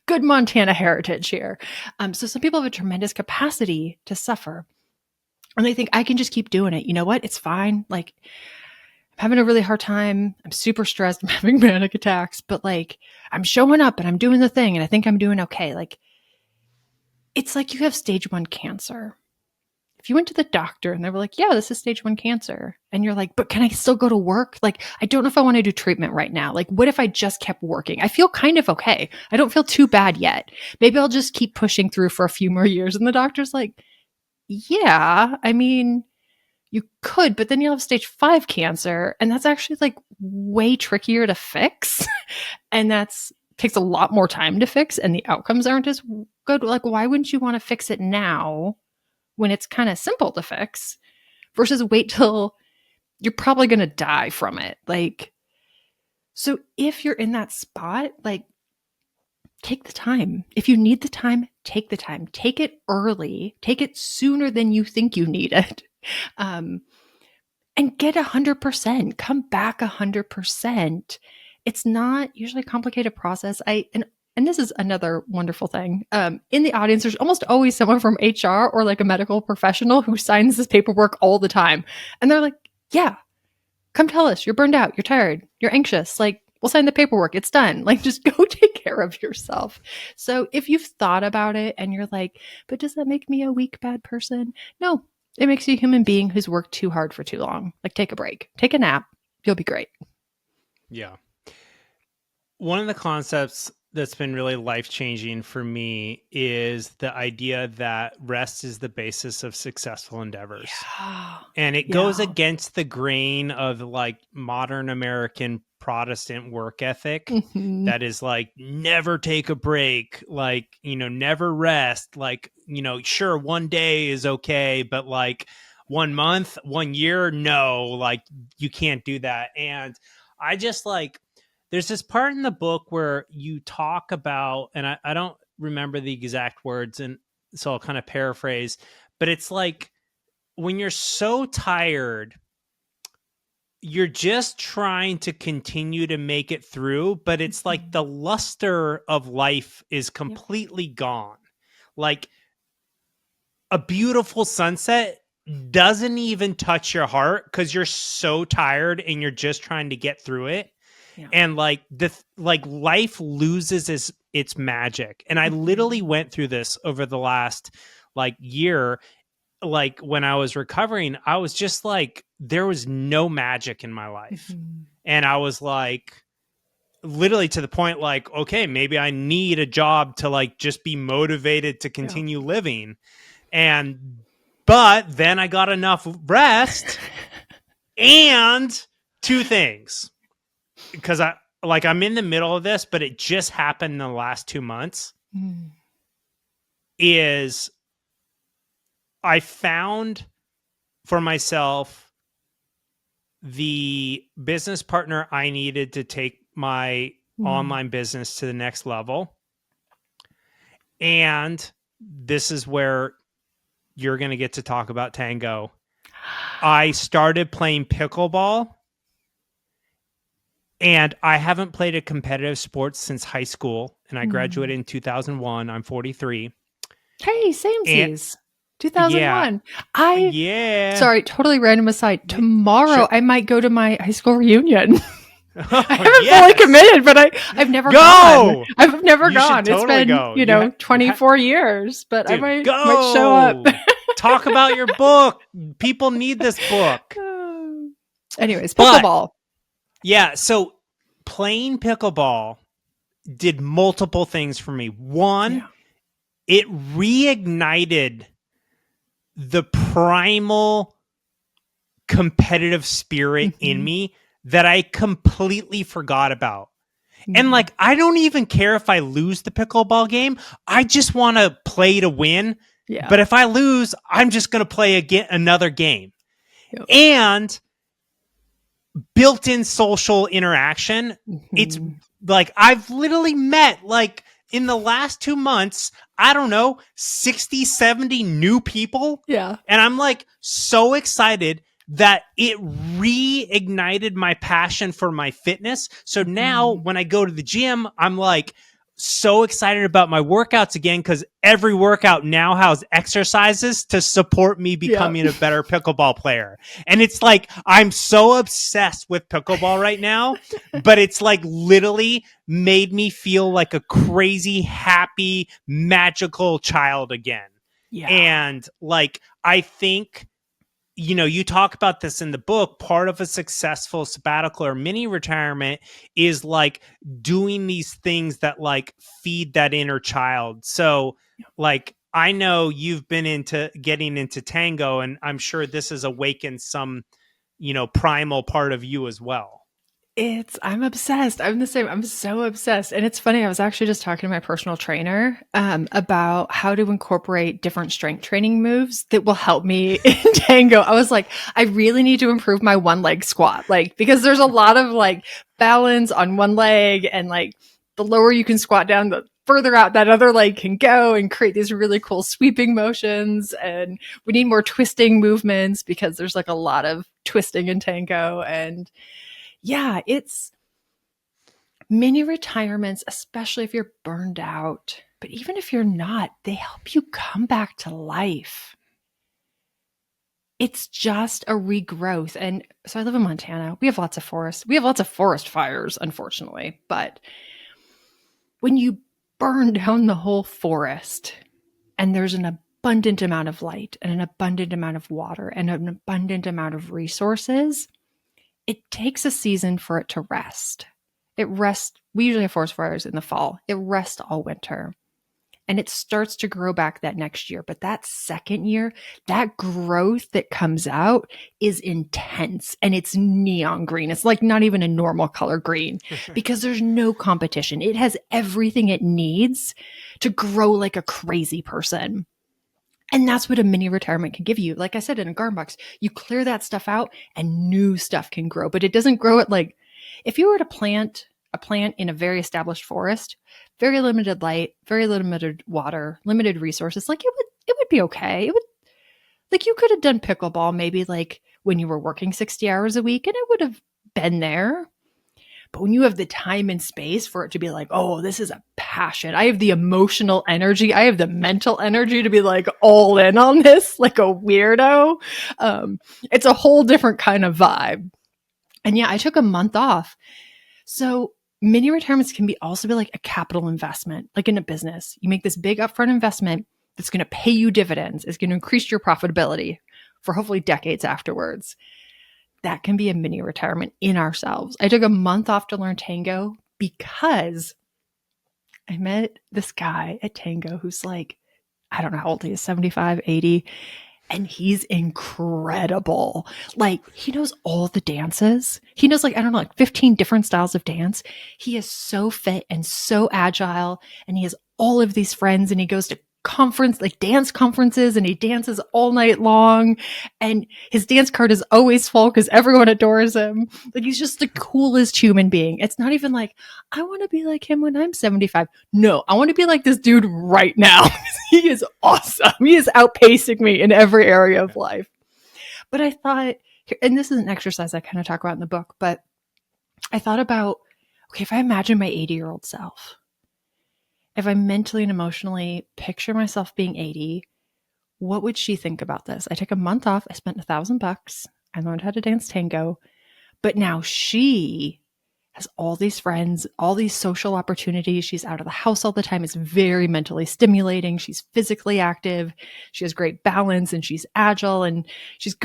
good Montana heritage here. So some people have a tremendous capacity to suffer. And they think I can just keep doing it. You know what? It's fine. Like I'm having a really hard time. I'm super stressed. I'm having panic attacks, but like I'm showing up and I'm doing the thing and I think I'm doing okay. Like it's like you have stage 1 cancer. If you went to the doctor and they were like, yeah, this is stage 1 cancer. And you're like, but can I still go to work? Like, I don't know if I want to do treatment right now. Like, what if I just kept working? I feel kind of okay. I don't feel too bad yet. Maybe I'll just keep pushing through for a few more years. And the doctor's like, yeah, I mean, you could, but then you'll have stage 5 cancer, and that's actually like way trickier to fix. And that's takes a lot more time to fix, and the outcomes aren't as good. Like, why wouldn't you want to fix it now when it's kind of simple to fix versus wait till you're probably going to die from it? Like, so if you're in that spot, like, take the time. If you need the time, take the time. Take it early. Take it sooner than you think you need it. And get 100%. Come back 100%. It's not usually a complicated process. And this is another wonderful thing. In the audience, there's almost always someone from HR or like a medical professional who signs this paperwork all the time. And they're like, yeah, come tell us you're burned out, you're tired, you're anxious. Like, we'll sign the paperwork. It's done. Like, just go take care of yourself. So if you've thought about it and you're like, but does that make me a weak, bad person? No, it makes you a human being who's worked too hard for too long. Like, take a break, take a nap. You'll be great. Yeah. One of the concepts that's been really life-changing for me is the idea that rest is the basis of successful endeavors. Yeah. And it goes against the grain of like modern American Protestant work ethic that is like, never take a break, like, never rest. Like, sure, one day is okay, but like 1 month, 1 year, no, like you can't do that. And I just like, there's this part in the book where you talk about, and I don't remember the exact words, and so I'll kind of paraphrase, but it's like when you're so tired, you're just trying to continue to make it through, but it's like the luster of life is completely gone. Like a beautiful sunset doesn't even touch your heart because you're so tired and you're just trying to get through it. Yeah. And like life loses its magic. And I literally went through this over the last like year. Like when I was recovering, I was just like, there was no magic in my life. And I was like, literally to the point like, okay, maybe I need a job to like just be motivated to continue living. But then I got enough rest and two things. Because I'm in the middle of this, but it just happened in the last 2 months, is I found for myself the business partner I needed to take my online business to the next level. And this is where you're going to get to talk about Tango. I started playing pickleball. And I haven't played a competitive sport since high school, and I graduated in 2001. I'm 43. Hey, samesies. 2001. Sorry, totally random aside. Tomorrow, I might go to my high school reunion. I haven't fully committed, but I've never gone. I've never gone. It's been, 24 years, but dude, I might show up. Talk about your book. People need this book. Anyways, pickleball. Yeah, so playing pickleball did multiple things for me. One, it reignited the primal competitive spirit in me that I completely forgot about. And like, I don't even care if I lose the pickleball game. I just want to play to win. Yeah. But if I lose, I'm just going to play another game. Yep. And built-in social interaction. It's like I've literally met like in the last 2 months, I don't know, 60, 70 new people. Yeah. And I'm like so excited that it reignited my passion for my fitness. So now when I go to the gym, I'm like so excited about my workouts again, because every workout now has exercises to support me becoming a better pickleball player. And it's like, I'm so obsessed with pickleball right now, but it's like literally made me feel like a crazy, happy, magical child again. Yeah. And like, I think, you talk about this in the book, part of a successful sabbatical or mini retirement is like doing these things that like feed that inner child. So like I know you've been into getting into tango, and I'm sure this has awakened some, primal part of you as well. I'm obsessed. I'm the same. I'm so obsessed. And it's funny. I was actually just talking to my personal trainer about how to incorporate different strength training moves that will help me in tango. I was like, I really need to improve my one leg squat, because there's a lot of balance on one leg, and the lower you can squat down, the further out that other leg can go, and create these really cool sweeping motions. And we need more twisting movements because there's a lot of twisting in tango. And yeah, it's mini retirements, especially if you're burned out. But even if you're not, they help you come back to life. It's just a regrowth. And so I live in Montana. We have lots of forests. We have lots of forest fires, unfortunately. But when you burn down the whole forest and there's an abundant amount of light and an abundant amount of water and an abundant amount of resources, it takes a season for it to rest. It rests. We usually have forest fires in the fall. It rests all winter. And it starts to grow back that next year. But that second year, that growth that comes out is intense, and it's neon green. It's not even a normal color green because there's no competition. It has everything it needs to grow like a crazy person. And that's what a mini retirement can give you. Like I said, in a garden box, you clear that stuff out and new stuff can grow, but it doesn't grow at if you were to plant a plant in a very established forest, very limited light, very limited water, limited resources, it would be okay. It would, you could have done pickleball maybe when you were working 60 hours a week, and it would have been there. But when you have the time and space for it to be oh, this is a passion. I have the emotional energy. I have the mental energy to be all in on this, like a weirdo. It's a whole different kind of vibe. And yeah, I took a month off. So mini retirements can also be like a capital investment, like in a business. You make this big upfront investment that's going to pay you dividends. It's going to increase your profitability for hopefully decades afterwards. That can be a mini retirement in ourselves. I took a month off to learn tango because I met this guy at tango who's I don't know how old he is, 75, 80. And he's incredible. He knows all the dances. He knows I don't know, 15 different styles of dance. He is so fit and so agile. And he has all of these friends, and he goes to dance conferences, and he dances all night long. And his dance card is always full because everyone adores him. He's just the coolest human being. It's not even I want to be like him when I'm 75. No, I want to be like this dude right now. He is awesome. He is outpacing me in every area of life. But I thought, and this is an exercise I kind of talk about in the book, but I thought about, okay, if I imagine my 80-year-old self, if I mentally and emotionally picture myself being 80, what would she think about this? I took a month off. I spent $1,000. I learned how to dance tango. But now she has all these friends, all these social opportunities. She's out of the house all the time. It's very mentally stimulating. She's physically active. She has great balance, and she's agile, and she's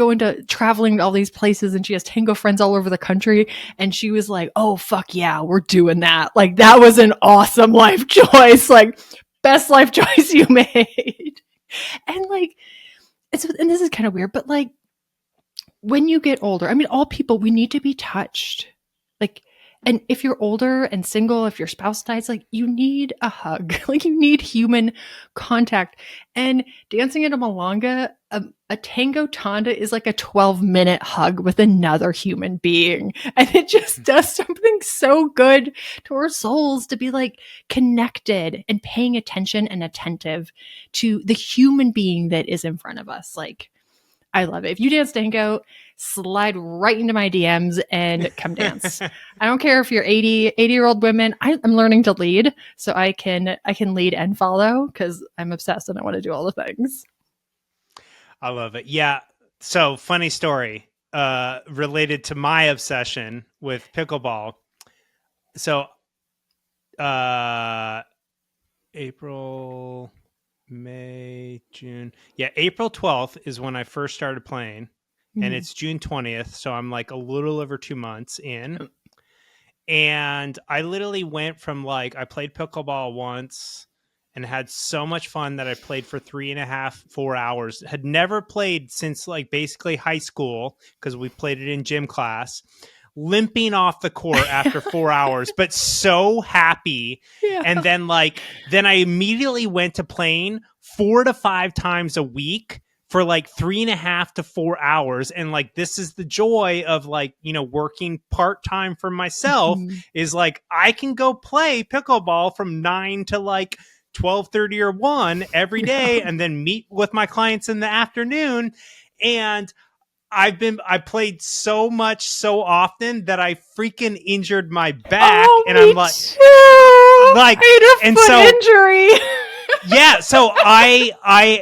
traveling to all these places, and she has tango friends all over the country. And she was like, oh, fuck yeah, we're doing that. That was an awesome life choice. Best life choice you made. And and this is kind of weird, but when you get older, all people, we need to be touched. And if you're older and single, if your spouse dies, you need a hug. You need human contact. And dancing at a milonga, a tango tanda is a 12-minute hug with another human being. And it just does something so good to our souls to be connected and paying attention and attentive to the human being that is in front of us. I love it. If you dance tango, slide right into my DMs and come dance. I don't care if you're 80-year-old women. I'm learning to lead, so I can lead and follow because I'm obsessed and I want to do all the things. I love it. Yeah. So funny story related to my obsession with pickleball. So April, May, June. Yeah, April 12th is when I first started playing, and it's June 20th. So I'm a little over 2 months in. And I literally went from I played pickleball once, and had so much fun that I played for 3.5, 4 hours. Had never played since like basically high school because we played it in gym class. Limping off the court after 4 hours, but so happy. Yeah. And then then I immediately went to playing 4 to 5 times a week for like 3.5 to 4 hours. And like, this is the joy of like, you know, working part-time for myself is like, I can go play pickleball from 9 to like 12:30 or 1 every day and then meet with my clients in the afternoon. And I played so much so often that I freaking injured my back. And I'm like, too. I had a foot injury. Yeah. So I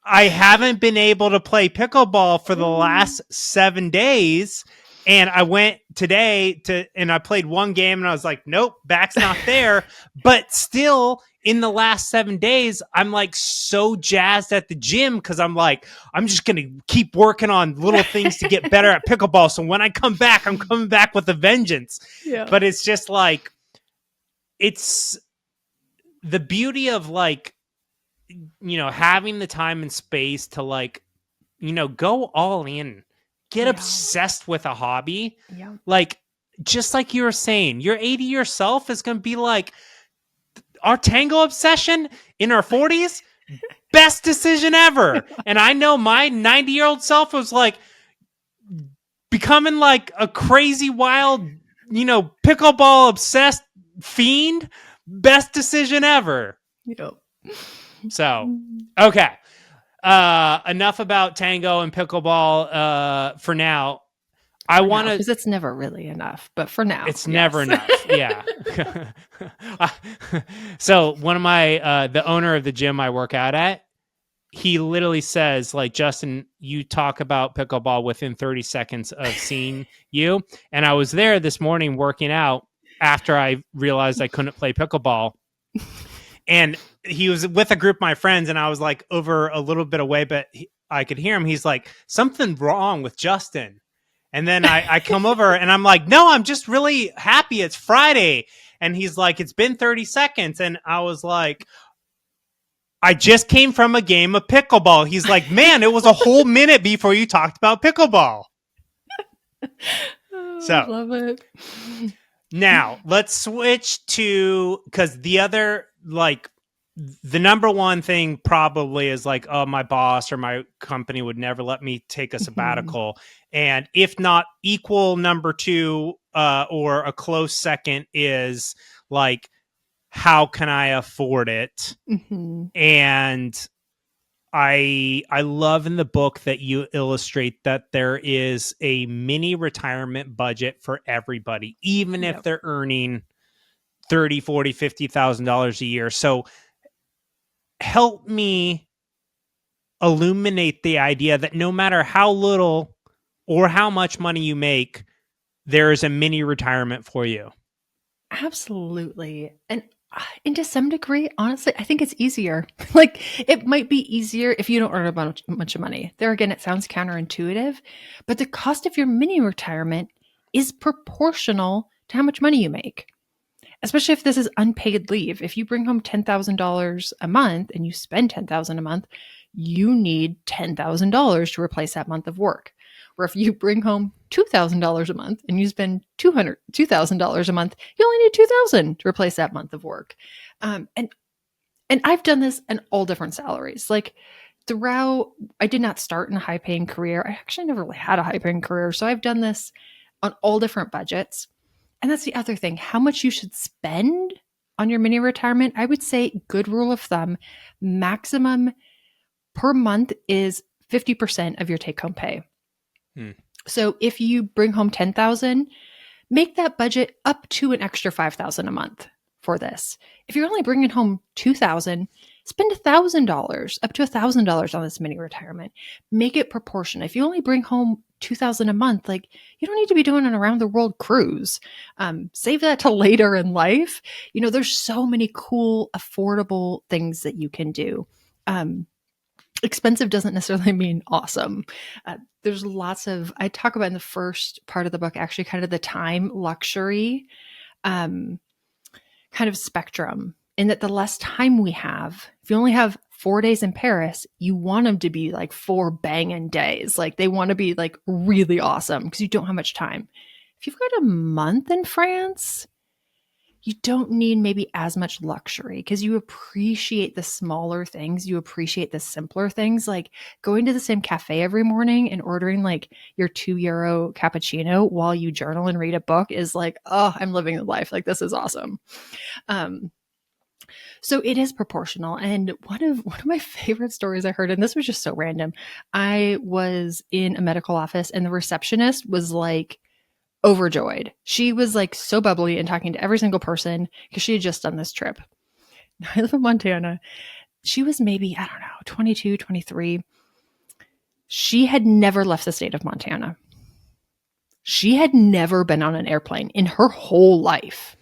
haven't been able to play pickleball for the last 7 days. And I went today and I played one game and I was like, nope, back's not there. But still in the last 7 days, I'm like so jazzed at the gym because I'm like, I'm just going to keep working on little things to get better at pickleball. So when I come back, I'm coming back with a vengeance. Yeah. But it's just like, it's the beauty of like, you know, having the time and space to like, you know, go all in, get obsessed with a hobby. Yeah. Like, just like you were saying, your 80 yourself is going to be like, our tango obsession in our 40s, best decision ever. And I know my 90-year-old self was like becoming like a crazy, wild, you know, pickleball obsessed fiend. Best decision ever. Yep. So, okay. Enough about tango and pickleball for now. I want to, because it's never really enough, but for now it's never enough. Yeah. So one of my the owner of the gym I work out at, he literally says like, Justin, you talk about pickleball within 30 seconds of seeing you. And I was there this morning working out after I realized I couldn't play pickleball. And he was with a group of my friends and I was like over a little bit away, but I could hear him. He's like, something wrong with Justin. And then I come over and I'm like, no, I'm just really happy. It's Friday. And he's like, it's been 30 seconds. And I was like, I just came from a game of pickleball. He's like, man, it was a whole minute before you talked about pickleball. So I love it. Now let's switch to, because the other, like, the number one thing probably is like, oh, my boss or my company would never let me take a sabbatical. And if not equal, number two or a close second is like, how can I afford it? And I love in the book that you illustrate that there is a mini retirement budget for everybody, even if they're earning $30,000, $40,000, $50,000 a year. So help me illuminate the idea that no matter how little or how much money you make, there is a mini retirement for you. Absolutely. And to some degree, honestly, I think it's easier. Like, it might be easier if you don't earn a bunch of money. There again, it sounds counterintuitive, but the cost of your mini retirement is proportional to how much money you make. Especially if this is unpaid leave. If you bring home $10,000 a month and you spend $10,000 a month, you need $10,000 to replace that month of work. Or if you bring home $2,000 a month and you spend $2,000 a month, you only need $2,000 to replace that month of work. And I've done this in all different salaries. Like, throughout, I did not start in a high-paying career. I actually never really had a high-paying career. So I've done this on all different budgets. And that's the other thing, how much you should spend on your mini retirement. I would say, good rule of thumb, maximum per month is 50% of your take-home pay. So if you bring home $10,000, make that budget up to an extra $5,000 a month for this. If you're only bringing home $2,000, spend $1,000, up to $1,000 on this mini retirement. Make it proportionate. If you only bring home $2,000 a month, like, you don't need to be doing an around the world cruise. Save that to later in life. You know, there's so many cool, affordable things that you can do. Expensive doesn't necessarily mean awesome. There's lots of, I talk about in the first part of the book, actually kind of the time luxury kind of spectrum. and that the less time we have, if you only have 4 days in Paris, you want them to be like 4 banging days. Like they want to be like really awesome because you don't have much time. If you've got a month in France, you don't need maybe as much luxury because you appreciate the smaller things. You appreciate the simpler things, like going to the same cafe every morning and ordering like your €2 cappuccino while you journal and read a book is like, oh, I'm living the life. Like this is awesome. So it is proportional. And one of my favorite stories I heard, and this was just so random. I was in a medical office and the receptionist was like overjoyed. She was like so bubbly and talking to every single person because she had just done this trip. I live in Montana. She was maybe, I don't know, 22, 23. She had never left the state of Montana. She had never been on an airplane in her whole life.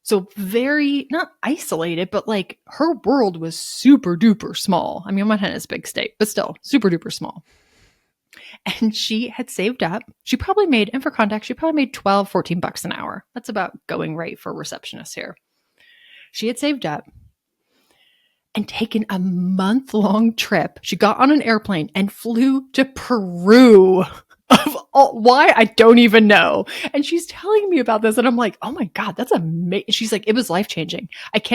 So very, not isolated, but like her world was super duper small. I mean, Montana's a big state, but still super duper small. And she had saved up. She probably made, and for context, she probably made $12-14 an hour. That's about going rate for receptionists here. She had saved up and taken a month-long trip. She got on an airplane and flew to Peru. Why? I don't even know. And she's telling me about this and I'm like, oh my God, that's amazing. She's like, it was life-changing.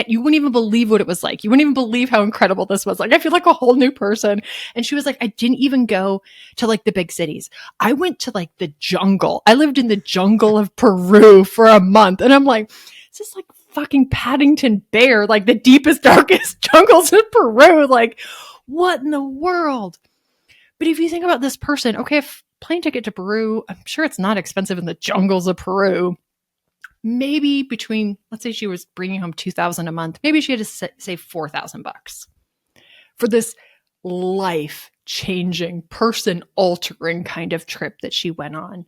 You wouldn't even believe what it was like. You wouldn't even believe how incredible this was. Like, I feel like a whole new person. And she was like, I didn't even go to like the big cities. I went to like the jungle. I lived in the jungle of Peru for a month. And I'm like, this is like fucking Paddington Bear, like the deepest, darkest jungles in Peru. Like, what in the world? But if you think about this person, okay, if plane ticket to Peru, I'm sure it's not expensive in the jungles of Peru. Maybe between, let's say she was bringing home $2,000 a month, maybe she had to save $4,000 for this life-changing, person-altering kind of trip that she went on.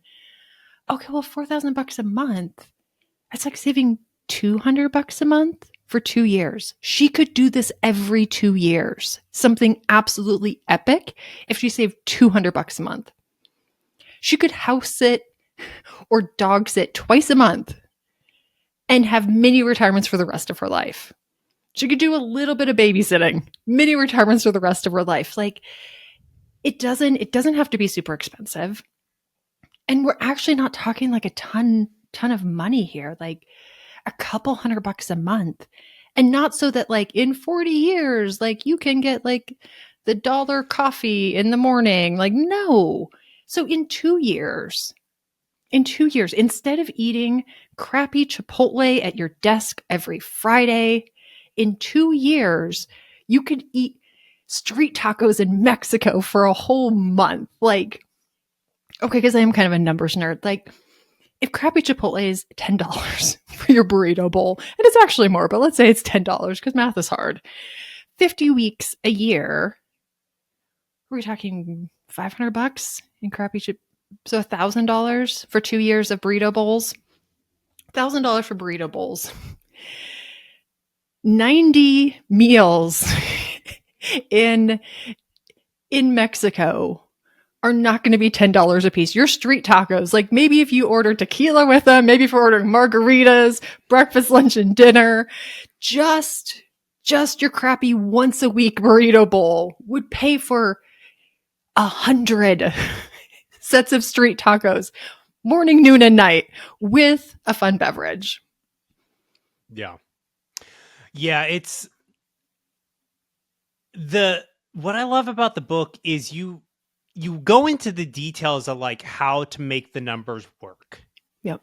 Okay, well, $4,000 a month, that's like saving $200 a month for 2 years. She could do this every 2 years. Something absolutely epic if she saved $200 a month. She could house sit or dog sit twice a month and have mini retirements for the rest of her life. She could do a little bit of babysitting, mini retirements for the rest of her life. Like it doesn't have to be super expensive. And we're actually not talking like a ton of money here, like a couple $100 a month. And not so that like in 40 years, like you can get like the dollar coffee in the morning. Like, no. So in 2 years, instead of eating crappy Chipotle at your desk every Friday, in 2 years, you could eat street tacos in Mexico for a whole month. Like, okay, because I am kind of a numbers nerd. Like, if crappy Chipotle is $10 for your burrito bowl, and it's actually more, but let's say it's $10 because math is hard. 50 weeks a year, we're talking $500 in crappy Chipotle. So $1,000 for 2 years of burrito bowls. $1,000 for burrito bowls. 90 meals in Mexico are not going to be $10 a piece. Your street tacos, like maybe if you order tequila with them, maybe if you're ordering margaritas, breakfast, lunch, and dinner, just your crappy once a week burrito bowl would pay for 100 sets of street tacos, morning, noon, and night with a fun beverage. Yeah. Yeah, it's what I love about the book is you go into the details of like how to make the numbers work. Yep.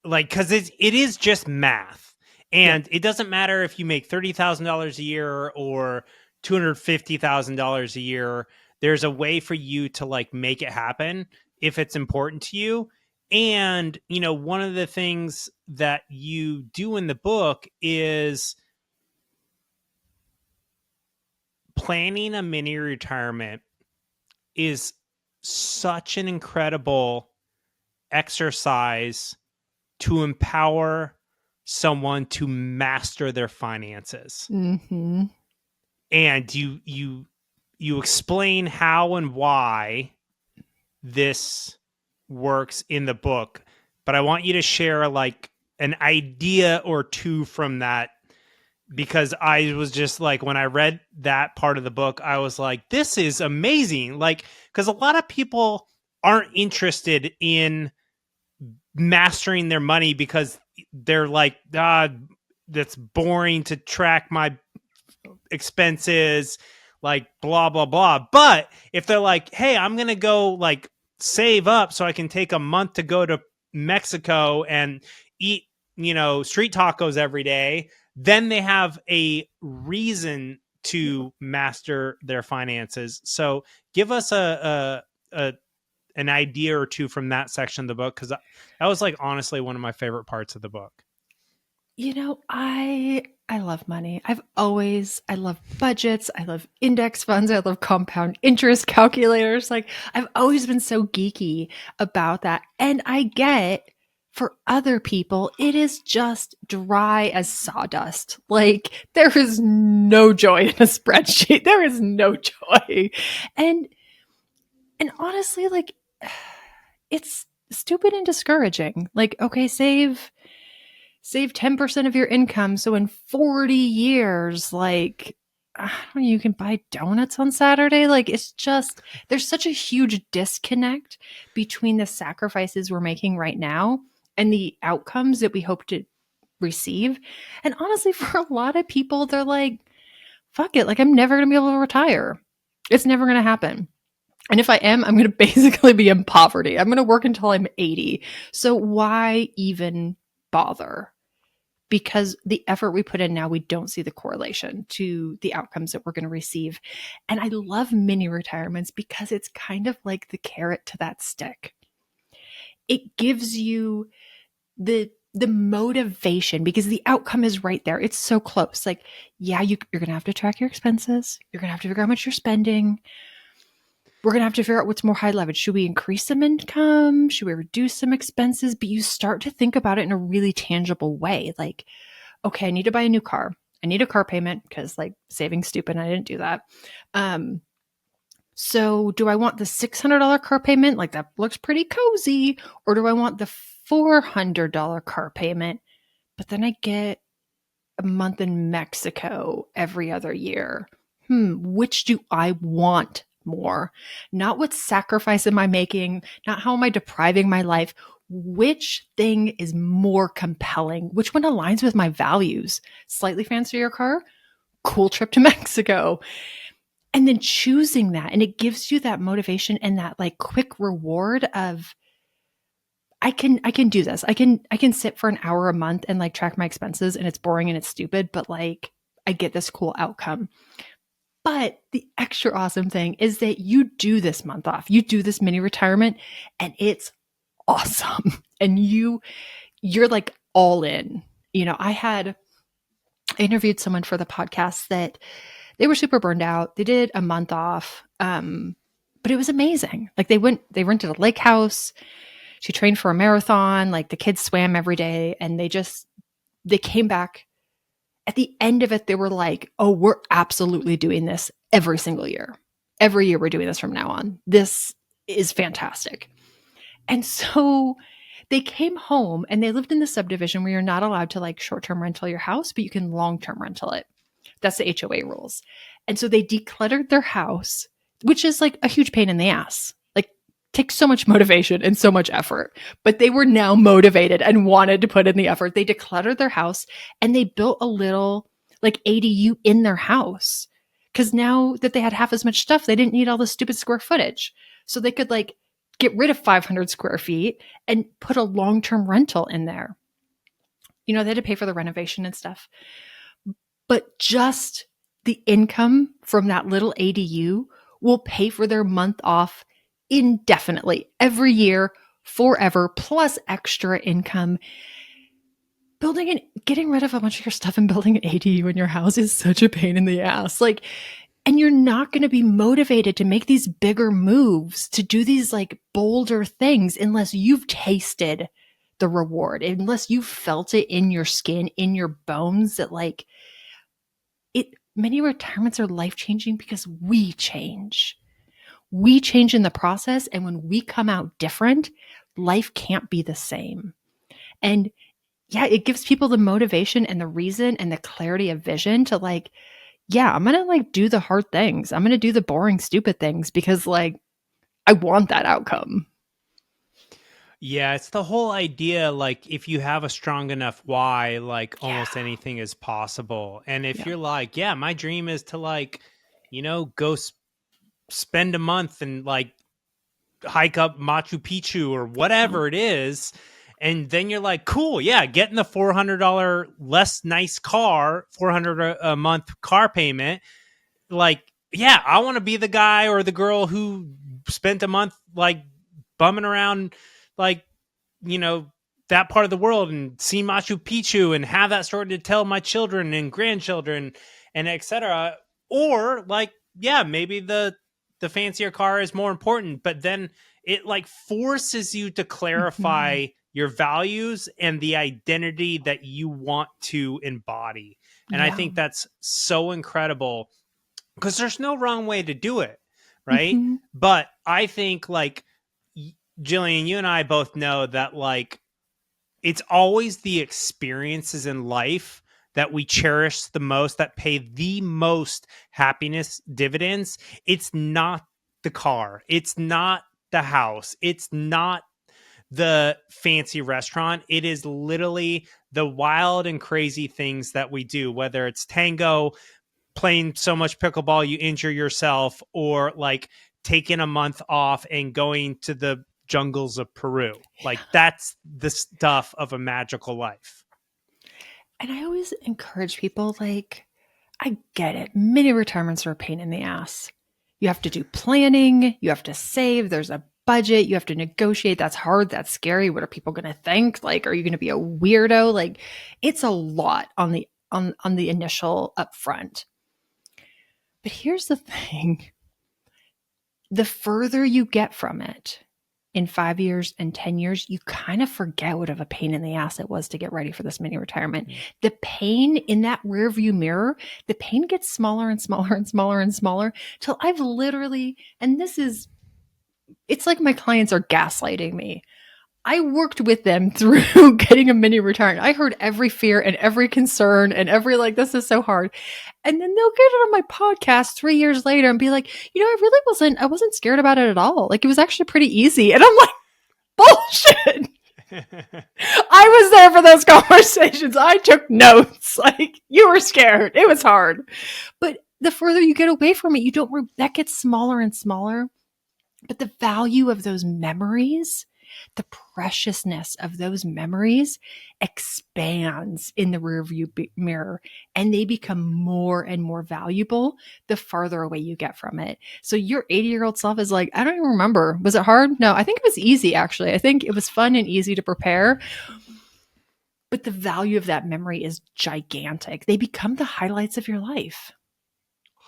Like, cause it is just math, and it doesn't matter if you make $30,000 a year or $250,000 a year. There's a way for you to like make it happen if it's important to you. And, you know, one of the things that you do in the book is planning a mini retirement is such an incredible exercise to empower someone to master their finances. Mm-hmm. And you explain how and why this works in the book, but I want you to share like an idea or two from that because I was just like, when I read that part of the book, I was like, this is amazing. Like, because a lot of people aren't interested in mastering their money because they're like, that's boring to track my expenses, like blah blah blah. But if they're like, hey, I'm gonna go like save up so I can take a month to go to Mexico and eat, street tacos every day, then they have a reason to master their finances. So give us a an idea or two from that section of the book, because that was like honestly one of my favorite parts of the book. I love money. I love budgets. I love index funds. I love compound interest calculators. Like, I've always been so geeky about that. And I get for other people, it is just dry as sawdust. Like, there is no joy in a spreadsheet. There is no joy. And honestly, like, it's stupid and discouraging. Like, okay, save 10% of your income. So in 40 years, like, I don't know, you can buy donuts on Saturday. Like, it's just, there's such a huge disconnect between the sacrifices we're making right now and the outcomes that we hope to receive. And honestly, for a lot of people, they're like, fuck it. Like, I'm never going to be able to retire. It's never going to happen. And if I am, I'm going to basically be in poverty. I'm going to work until I'm 80. So why even bother? Because the effort we put in now, we don't see the correlation to the outcomes that we're going to receive. And I love mini retirements because it's kind of like the carrot to that stick. It gives you the motivation because the outcome is right there. It's so close. Like, yeah, you're going to have to track your expenses. You're going to have to figure out how much you're spending. We're going to have to figure out what's more high leverage. Should we increase some income? Should we reduce some expenses? But you start to think about it in a really tangible way. Like, okay, I need to buy a new car. I need a car payment because like saving's stupid. And I didn't do that. So do I want the $600 car payment? Like, that looks pretty cozy. Or do I want the $400 car payment? But then I get a month in Mexico every other year. Which do I want more? Not what sacrifice am I making? Not how am I depriving my life? Which thing is more compelling? Which one aligns with my values? Slightly fancier car? Cool trip to Mexico. And then choosing that. And it gives you that motivation and that like quick reward of, I can do this. I can sit for an hour a month and like track my expenses, and it's boring and it's stupid, but like I get this cool outcome. But the extra awesome thing is that you do this month off. You do this mini retirement and it's awesome. And you're like all in. I interviewed someone for the podcast that they were super burned out. They did a month off. But it was amazing. Like, they rented a lake house. She trained for a marathon. Like, the kids swam every day, and they came back. At the end of it, they were like, oh, we're absolutely doing this every single year. Every year we're doing this from now on. This is fantastic. And so they came home and they lived in the subdivision where you're not allowed to like short-term rental your house, but you can long-term rental it. That's the HOA rules. And so they decluttered their house, which is like a huge pain in the ass. Like, takes so much motivation and so much effort, but they were now motivated and wanted to put in the effort. They decluttered their house and they built a little like ADU in their house. Cause now that they had half as much stuff, they didn't need all the stupid square footage. So they could like get rid of 500 square feet and put a long-term rental in there. They had to pay for the renovation and stuff, but just the income from that little ADU will pay for their month off indefinitely, every year, forever, plus extra income. Getting rid of a bunch of your stuff and building an ADU in your house is such a pain in the ass. Like, and you're not going to be motivated to make these bigger moves, to do these like bolder things unless you've tasted the reward, unless you've felt it in your skin, in your bones, that like many retirements are life-changing because we change. We change in the process. And when we come out different, life can't be the same. And yeah, it gives people the motivation and the reason and the clarity of vision to like, yeah, I'm going to like do the hard things. I'm going to do the boring, stupid things because like I want that outcome. Yeah, it's the whole idea, like, if you have a strong enough why, like, Yeah. almost anything is possible. And if Yeah. you're like, yeah, my dream is to, like, go spend a month and, like, hike up Machu Picchu or whatever it is. And then you're like, cool, yeah, getting the $400 less nice car, 400 a month car payment. Like, yeah, I want to be the guy or the girl who spent a month, like, bumming around, like, you know, that part of the world and see Machu Picchu and have that story to tell my children and grandchildren and etc. Or like, yeah, maybe the fancier car is more important, but then it like forces you to Mhm. clarify your values and the identity that you want to embody. And I Yeah. think that's so incredible because there's no wrong way to do it, right? Mhm. But I think like Jillian, you and I both know that like it's always the experiences in life that we cherish the most, that pay the most happiness dividends. It's not the car, it's not the house, it's not the fancy restaurant. It is literally the wild and crazy things that we do, whether it's tango, playing so much pickleball you injure yourself, or like taking a month off and going to the jungles of Peru. Like that's the stuff of a magical life. And I always encourage people like, I get it. Many retirements are a pain in the ass. You have to do planning, you have to save, there's a budget, you have to negotiate. That's hard, that's scary. What are people going to think? Like, are you going to be a weirdo? Like, it's a lot on the initial upfront. But here's the thing. The further you get from it, in 5 years and 10 years, you kind of forget what of a pain in the ass it was to get ready for this mini retirement. The pain in that rear view mirror, the pain gets smaller and smaller and smaller and smaller till I've literally, and this is, it's like my clients are gaslighting me. I worked with them through getting a mini retirement. I heard every fear and every concern and every like, this is so hard. And then they'll get it on my podcast 3 years later and be like, I wasn't scared about it at all. Like it was actually pretty easy. And I'm like, bullshit. I was there for those conversations. I took notes. Like you were scared. It was hard. But the further you get away from it, that gets smaller and smaller. But the value of those memories, the preciousness of those memories expands in the rearview mirror and they become more and more valuable the farther away you get from it. So your 80-year-old self is like, I don't even remember. Was it hard? No, I think it was easy actually. I think it was fun and easy to prepare. But the value of that memory is gigantic. They become the highlights of your life.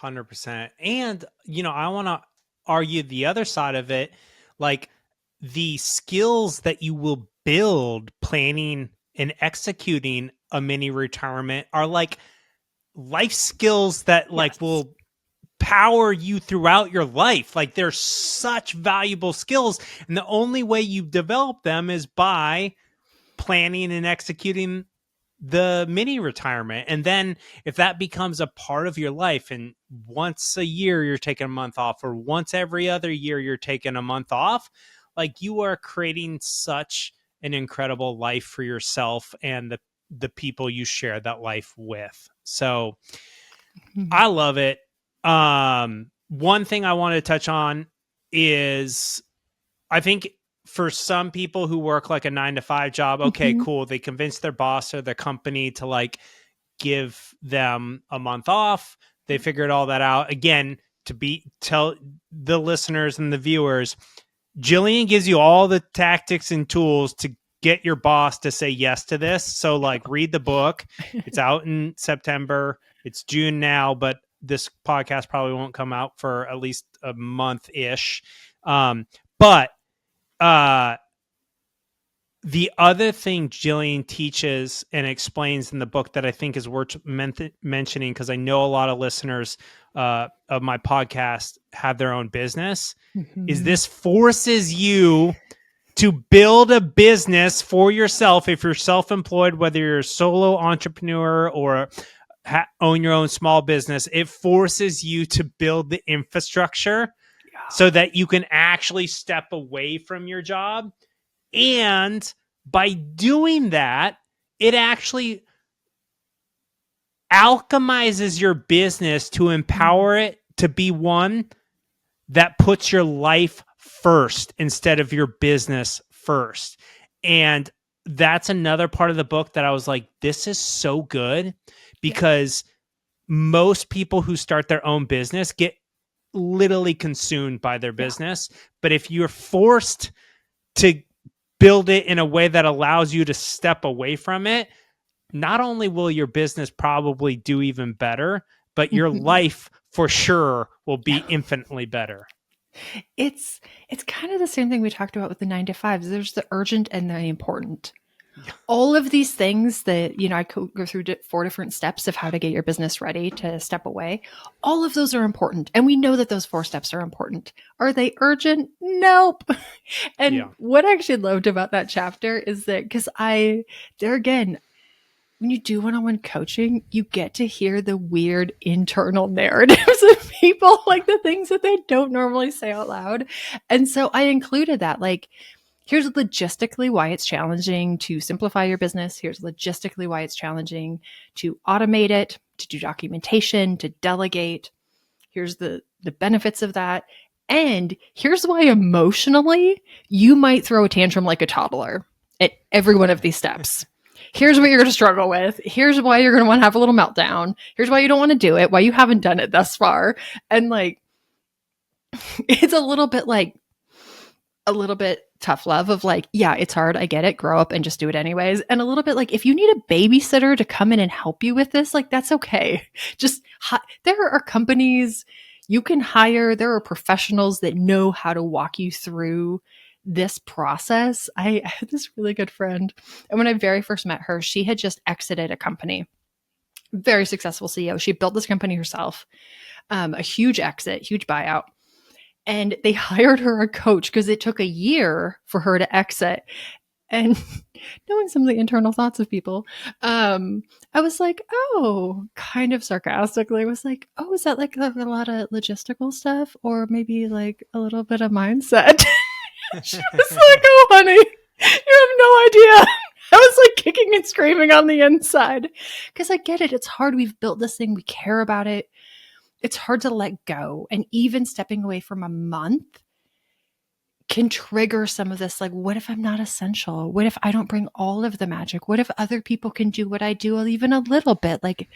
100%. And, I want to argue the other side of it. Like the skills that you will build planning and executing a mini retirement are like life skills that like Yes. will power you throughout your life. Like they're such valuable skills. And the only way you develop them is by planning and executing the mini retirement. And then if that becomes a part of your life and once a year you're taking a month off or once every other year you're taking a month off, like you are creating such an incredible life for yourself and the people you share that life with. So I love it. One thing I want to touch on is I think for some people who work like a 9-to-5 job, okay, Mhm. cool. They convince their boss or their company to like give them a month off. They figured all that out. Again, tell the listeners and the viewers, Jillian gives you all the tactics and tools to get your boss to say yes to this. So like read the book. It's out in September. It's June now, but this podcast probably won't come out for at least a month-ish. But the other thing Jillian teaches and explains in the book that I think is worth mentioning, because I know a lot of listeners of my podcast have their own business, is Mhm. this forces you to build a business for yourself. If you're self-employed, whether you're a solo entrepreneur or own your own small business, it forces you to build the infrastructure so that you can actually step away from your job. And by doing that, it actually alchemizes your business to empower it to be one that puts your life first instead of your business first. And that's another part of the book that I was like, this is so good, because most people who start their own business get literally consumed by their business. But if you're forced to build it in a way that allows you to step away from it, not only will your business probably do even better, but your life for sure will be infinitely better. It's kind of the same thing we talked about with the 9 to 5s. There's the urgent and the important. All of these things that, I could go through 4 different steps of how to get your business ready to step away. All of those are important. And we know that those 4 steps are important. Are they urgent? Nope. And what I actually loved about that chapter is that, because there again, when you do one-on-one coaching, you get to hear the weird internal narratives of people, like the things that they don't normally say out loud. And so I included that, like, here's logistically why it's challenging to simplify your business. Here's logistically why it's challenging to automate it, to do documentation, to delegate. Here's the benefits of that. And here's why emotionally you might throw a tantrum like a toddler at every one of these steps. Here's what you're going to struggle with. Here's why you're going to want to have a little meltdown. Here's why you don't want to do it, why you haven't done it thus far. And like, it's a little bit tough love of like, yeah, it's hard. I get it. Grow up and just do it anyways. And a little bit like, if you need a babysitter to come in and help you with this, like, that's okay. Just there are companies you can hire. There are professionals that know how to walk you through this process. I had this really good friend, and when I very first met her, she had just exited a company, very successful CEO. She built this company herself, a huge exit, huge buyout. And they hired her a coach because it took a year for her to exit. And knowing some of the internal thoughts of people, I was like, oh, kind of sarcastically, I was like, oh, is that like a lot of logistical stuff, or maybe like a little bit of mindset? She was like, oh, honey, you have no idea. I was like kicking and screaming on the inside because I get it. It's hard. We've built this thing. We care about it. It's hard to let go. And even stepping away from a month can trigger some of this. Like, what if I'm not essential? What if I don't bring all of the magic? What if other people can do what I do even a little bit? Like,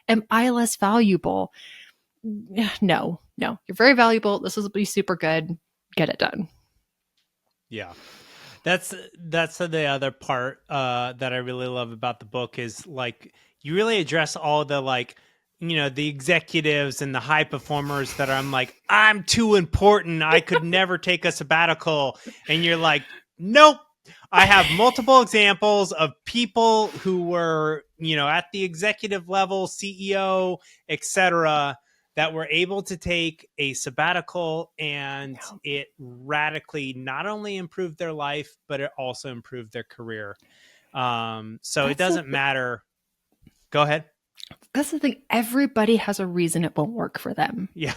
am I less valuable? No, you're very valuable. This will be super good. Get it done. Yeah. That's the other part that I really love about the book is like, you really address all the like, the executives and the high performers that I'm like, I'm too important. I could never take a sabbatical. And you're like, nope. I have multiple examples of people who were, at the executive level, CEO, etc., that were able to take a sabbatical, and it radically not only improved their life, but it also improved their career. So it doesn't matter. Go ahead. That's the thing. Everybody has a reason it won't work for them. Yeah.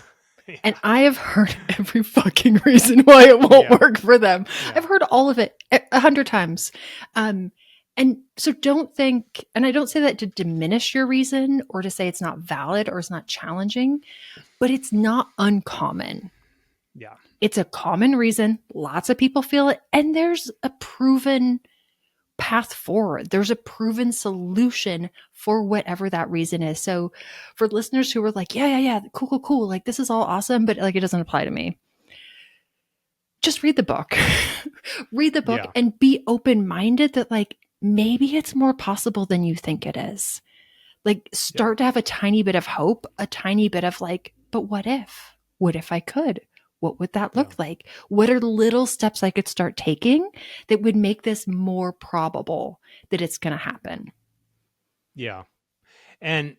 And I have heard every fucking reason why it won't work for them. Yeah. I've heard all of it 100 times. And so don't think, and I don't say that to diminish your reason or to say it's not valid or it's not challenging, but it's not uncommon. Yeah. It's a common reason. Lots of people feel it. And there's a proven path forward. There's a proven solution for whatever that reason is. So for listeners who were like, yeah, cool. Like, this is all awesome, but like, it doesn't apply to me. Just read the book. Read the book and be open-minded that like, maybe it's more possible than you think it is. Like, start to have a tiny bit of hope, a tiny bit of like, but what if? What if I could? What would that look like? What are little steps I could start taking that would make this more probable that it's going to happen? Yeah. And,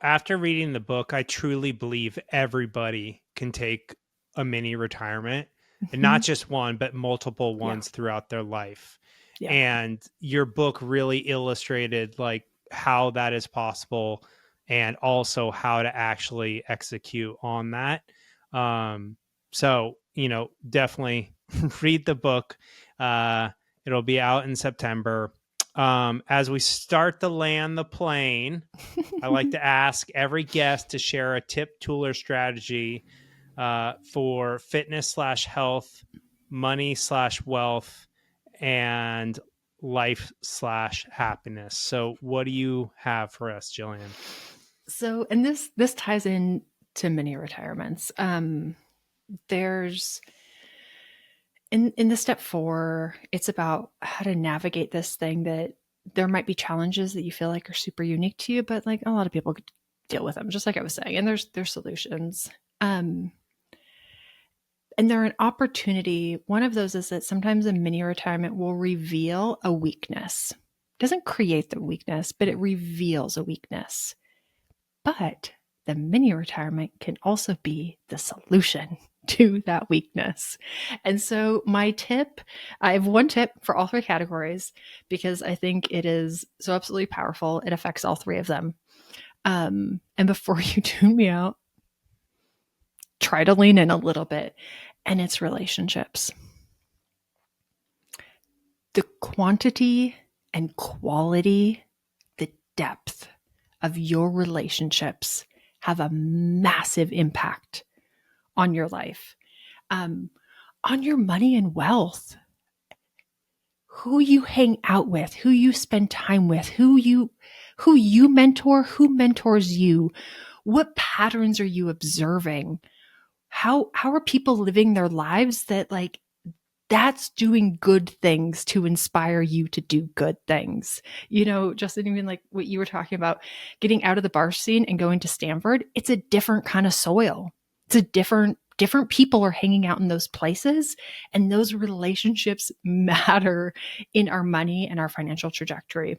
after reading the book, I truly believe everybody can take a mini retirement. and not Mhm. just one, but multiple Yeah. ones throughout their life. Yeah. And your book really illustrated like how that is possible and also how to actually execute on that. So, definitely read the book. It'll be out in September. As we start to land the plane, I like to ask every guest to share a tip, tool, or strategy for fitness slash health, money slash wealth, and life slash happiness. So, what do you have for us, Jillian? So, and this ties in to mini retirements. There's in the step 4, it's about how to navigate this thing that there might be challenges that you feel like are super unique to you, but like a lot of people could deal with them, just like I was saying, and there's solutions. Um, and they're an opportunity. One of those is that sometimes a mini retirement will reveal a weakness. It doesn't create the weakness, but it reveals a weakness. But the mini retirement can also be the solution to that weakness. And so, my tip, I have one tip for all 3 categories because I think it is so absolutely powerful. It affects all 3 of them. And before you tune me out, try to lean in a little bit, and it's relationships. The quantity and quality, the depth of your relationships have a massive impact on your life, on your money and wealth. Who you hang out with, who you spend time with, who you mentor, who mentors you, what patterns are you observing? How are people living their lives that like that's doing good things to inspire you to do good things. Justin, even like what you were talking about, getting out of the bar scene and going to Stanford, it's a different kind of soil. It's a different people are hanging out in those places, and those relationships matter in our money and our financial trajectory.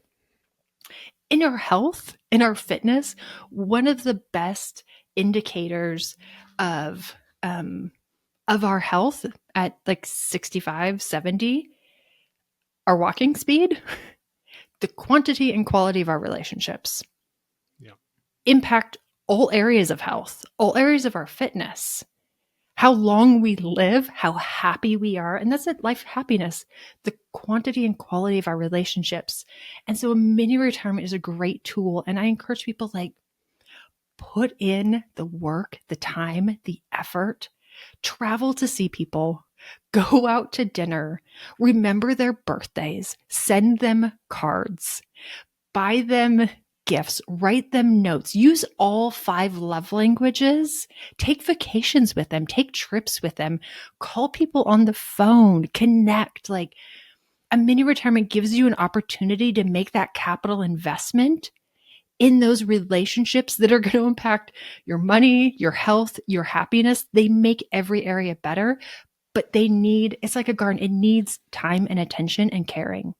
In our health, in our fitness, one of the best indicators of our health at like 65, 70, our walking speed, the quantity and quality of our relationships impact all areas of health, all areas of our fitness, how long we live, how happy we are. And that's it, life happiness, the quantity and quality of our relationships. And so a mini retirement is a great tool. And I encourage people like put in the work, the time, the effort, travel to see people, go out to dinner, remember their birthdays, send them cards, buy them gifts, write them notes, use all 5 love languages, take vacations with them, take trips with them, call people on the phone, connect. Like a mini retirement gives you an opportunity to make that capital investment in those relationships that are going to impact your money, your health, your happiness. They make every area better, but it's like a garden. It needs time and attention and caring.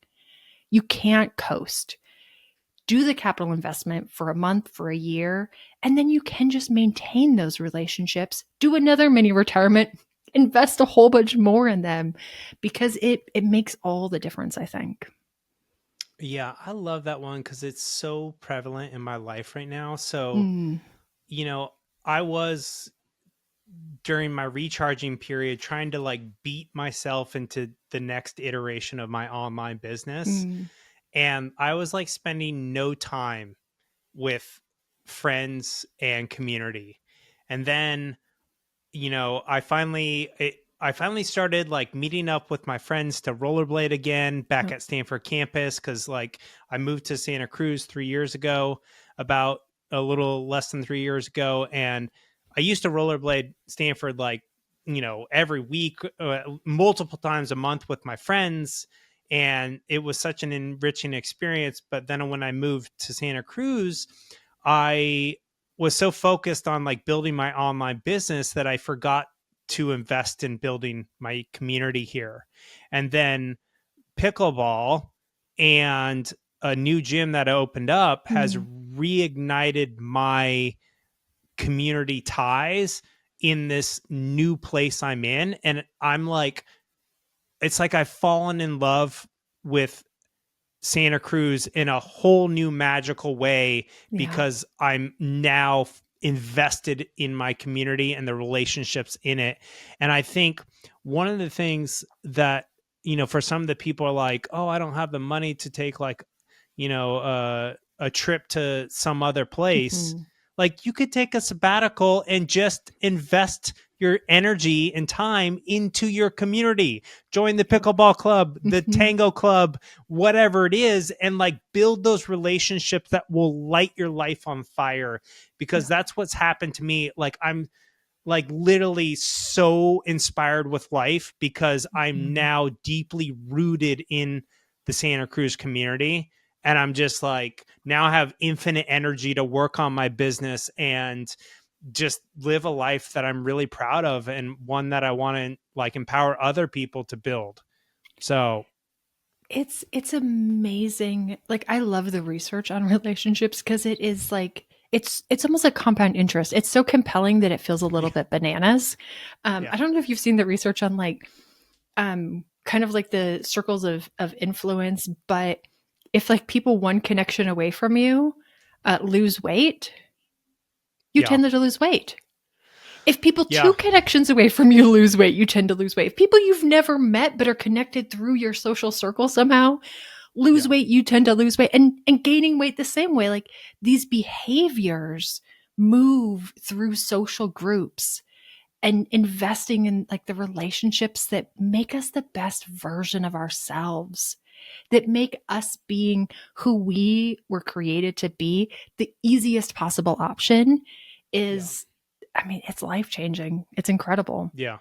You can't coast. Do the capital investment for a month, for a year, and then you can just maintain those relationships. Do another mini retirement, invest a whole bunch more in them because it makes all the difference, I think. Yeah, I love that one because it's so prevalent in my life right now. So, Mm, you know, I was during my recharging period trying to like beat myself into the next iteration of my online business. mm, And I was like spending no time with friends and community. And then, I finally started like meeting up with my friends to rollerblade again back yep. at Stanford campus because like I moved to Santa Cruz 3 years ago, about a little less than 3 years ago, and I used to rollerblade Stanford like every week, multiple times a month with my friends, and it was such an enriching experience. But then when I moved to Santa Cruz, I was so focused on like building my online business that I forgot to invest in building my community here. And then pickleball and a new gym that opened up has Mm, reignited my community ties in this new place I'm in. And I'm like, it's like I've fallen in love with Santa Cruz in a whole new magical way because I'm now invested in my community and the relationships in it. And I think one of the things that, for some of the people are like, oh, I don't have the money to take like, a trip to some other place. Mm-hmm. Like you could take a sabbatical and just invest your energy and time into your community. Join the pickleball club, the tango club, whatever it is, and like build those relationships that will light your life on fire, because that's what's happened to me. Like I'm like literally so inspired with life because I'm now deeply rooted in the Santa Cruz community. And I'm just like, now I have infinite energy to work on my business and just live a life that I'm really proud of, and one that I want to like empower other people to build. So it's amazing. Like I love the research on relationships because it is like it's almost like compound interest. It's so compelling that it feels a little bit bananas. I don't know if you've seen the research on like kind of like the circles of influence, but if like people one connection away from you lose weight, you tend to lose weight. If people two connections away from you lose weight, you tend to lose weight. If people you've never met but are connected through your social circle somehow lose weight, you tend to lose weight. And gaining weight the same way. Like these behaviors move through social groups, and investing in like the relationships that make us the best version of ourselves, that make us being who we were created to be the easiest possible option is, I mean, it's life-changing. It's incredible. Yeah.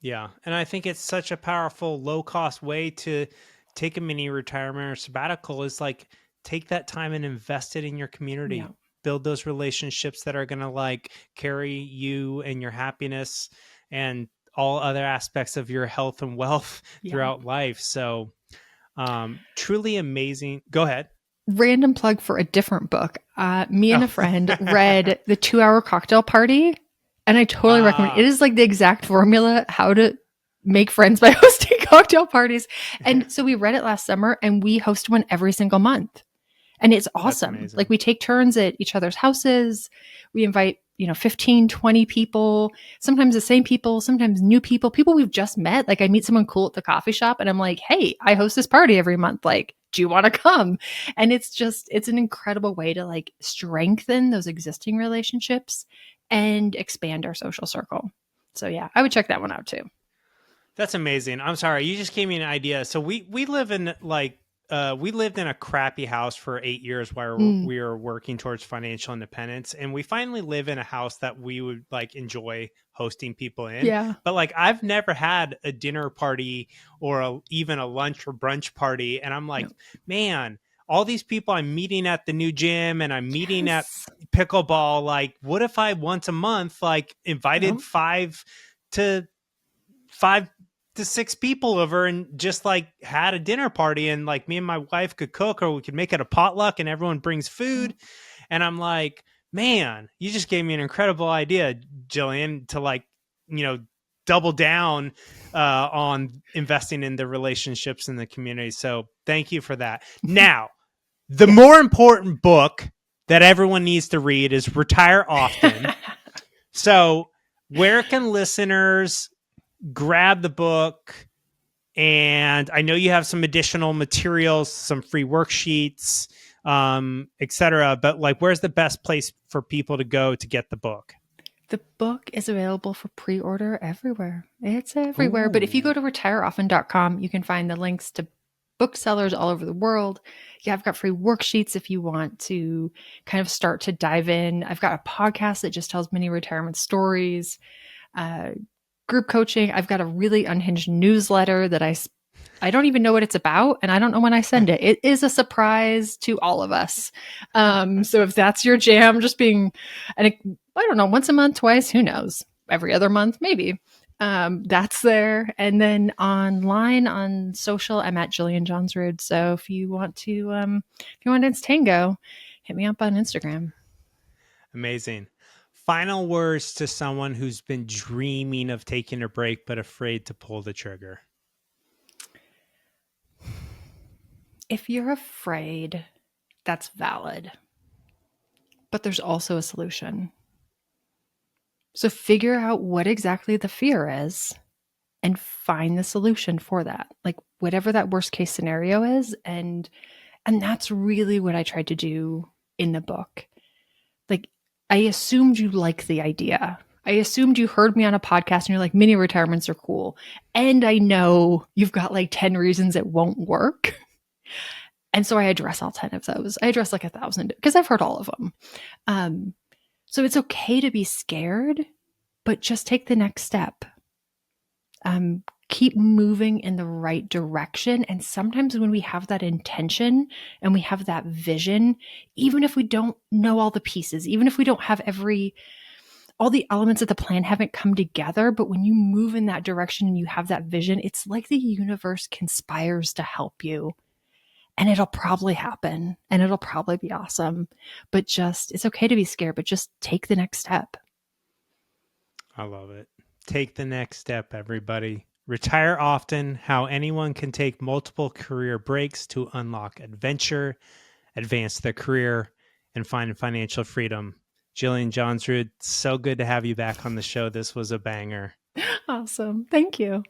Yeah. And I think it's such a powerful, low-cost way to take a mini retirement or sabbatical is like take that time and invest it in your community. Yeah. Build those relationships that are going to like carry you and your happiness and all other aspects of your health and wealth throughout life. So truly amazing. Go ahead. Random plug for a different book. Me and a friend read The 2-Hour Cocktail Party, and I totally recommend it. It is like the exact formula how to make friends by hosting cocktail parties. And so we read it last summer, and we host one every single month. And it's awesome. Like we take turns at each other's houses. We invite, 15, 20 people, sometimes the same people, sometimes new people we've just met. Like I meet someone cool at the coffee shop and I'm like, hey, I host this party every month. Like, do you want to come? And it's an incredible way to like strengthen those existing relationships and expand our social circle. So yeah, I would check that one out too. That's amazing. I'm sorry. You just gave me an idea. So we live in like, we lived in a crappy house for 8 years while we were working towards financial independence. And we finally live in a house that we would like enjoy hosting people in. Yeah. But like, I've never had a dinner party or even a lunch or brunch party. And I'm like, man, all these people I'm meeting at the new gym and I'm meeting at pickleball. Like, what if I once a month, like invited 5 to 6 people over and just like had a dinner party, and like me and my wife could cook, or we could make it a potluck and everyone brings food. And I'm like, man, you just gave me an incredible idea, Jillian, to like, double down on investing in the relationships in the community. So thank you for that. Now, the more important book that everyone needs to read is Retire Often. So where can listeners grab the book? And I know you have some additional materials, some free worksheets, etc. But like, where's the best place for people to go to get the book? The book is available for pre-order everywhere. It's everywhere. Ooh. But if you go to retireoften.com, you can find the links to booksellers all over the world. Yeah, I've got free worksheets if you want to kind of start to dive in. I've got a podcast that just tells mini retirement stories. Group coaching. I've got a really unhinged newsletter that I don't even know what it's about, and I don't know when I send it. It is a surprise to all of us. So if that's your jam, just being, I don't know, once a month, twice, who knows? Every other month, maybe. That's there. And then online on social, I'm at Jillian Johnsrud. So if you want to dance tango, hit me up on Instagram. Amazing. Final words to someone who's been dreaming of taking a break but afraid to pull the trigger. If you're afraid, that's valid. But there's also a solution. So figure out what exactly the fear is and find the solution for that. Like whatever that worst case scenario is, and that's really what I tried to do in the book. Like I assumed you like the idea. I assumed you heard me on a podcast and you're like, mini retirements are cool. And I know you've got like 10 reasons it won't work. And so I address all 10 of those. I address like 1,000 because I've heard all of them. So it's okay to be scared, but just take the next step. Keep moving in the right direction. And sometimes when we have that intention and we have that vision, even if we don't know all the pieces, even if we don't have all the elements of the plan haven't come together, but when you move in that direction and you have that vision, it's like the universe conspires to help you. And it'll probably happen and it'll probably be awesome. But it's okay to be scared, but just take the next step. I love it. Take the next step, everybody. Retire often, how anyone can take multiple career breaks to unlock adventure, advance their career, and find financial freedom. Jillian Johnsrud, so good to have you back on the show. This was a banger. Awesome. Thank you.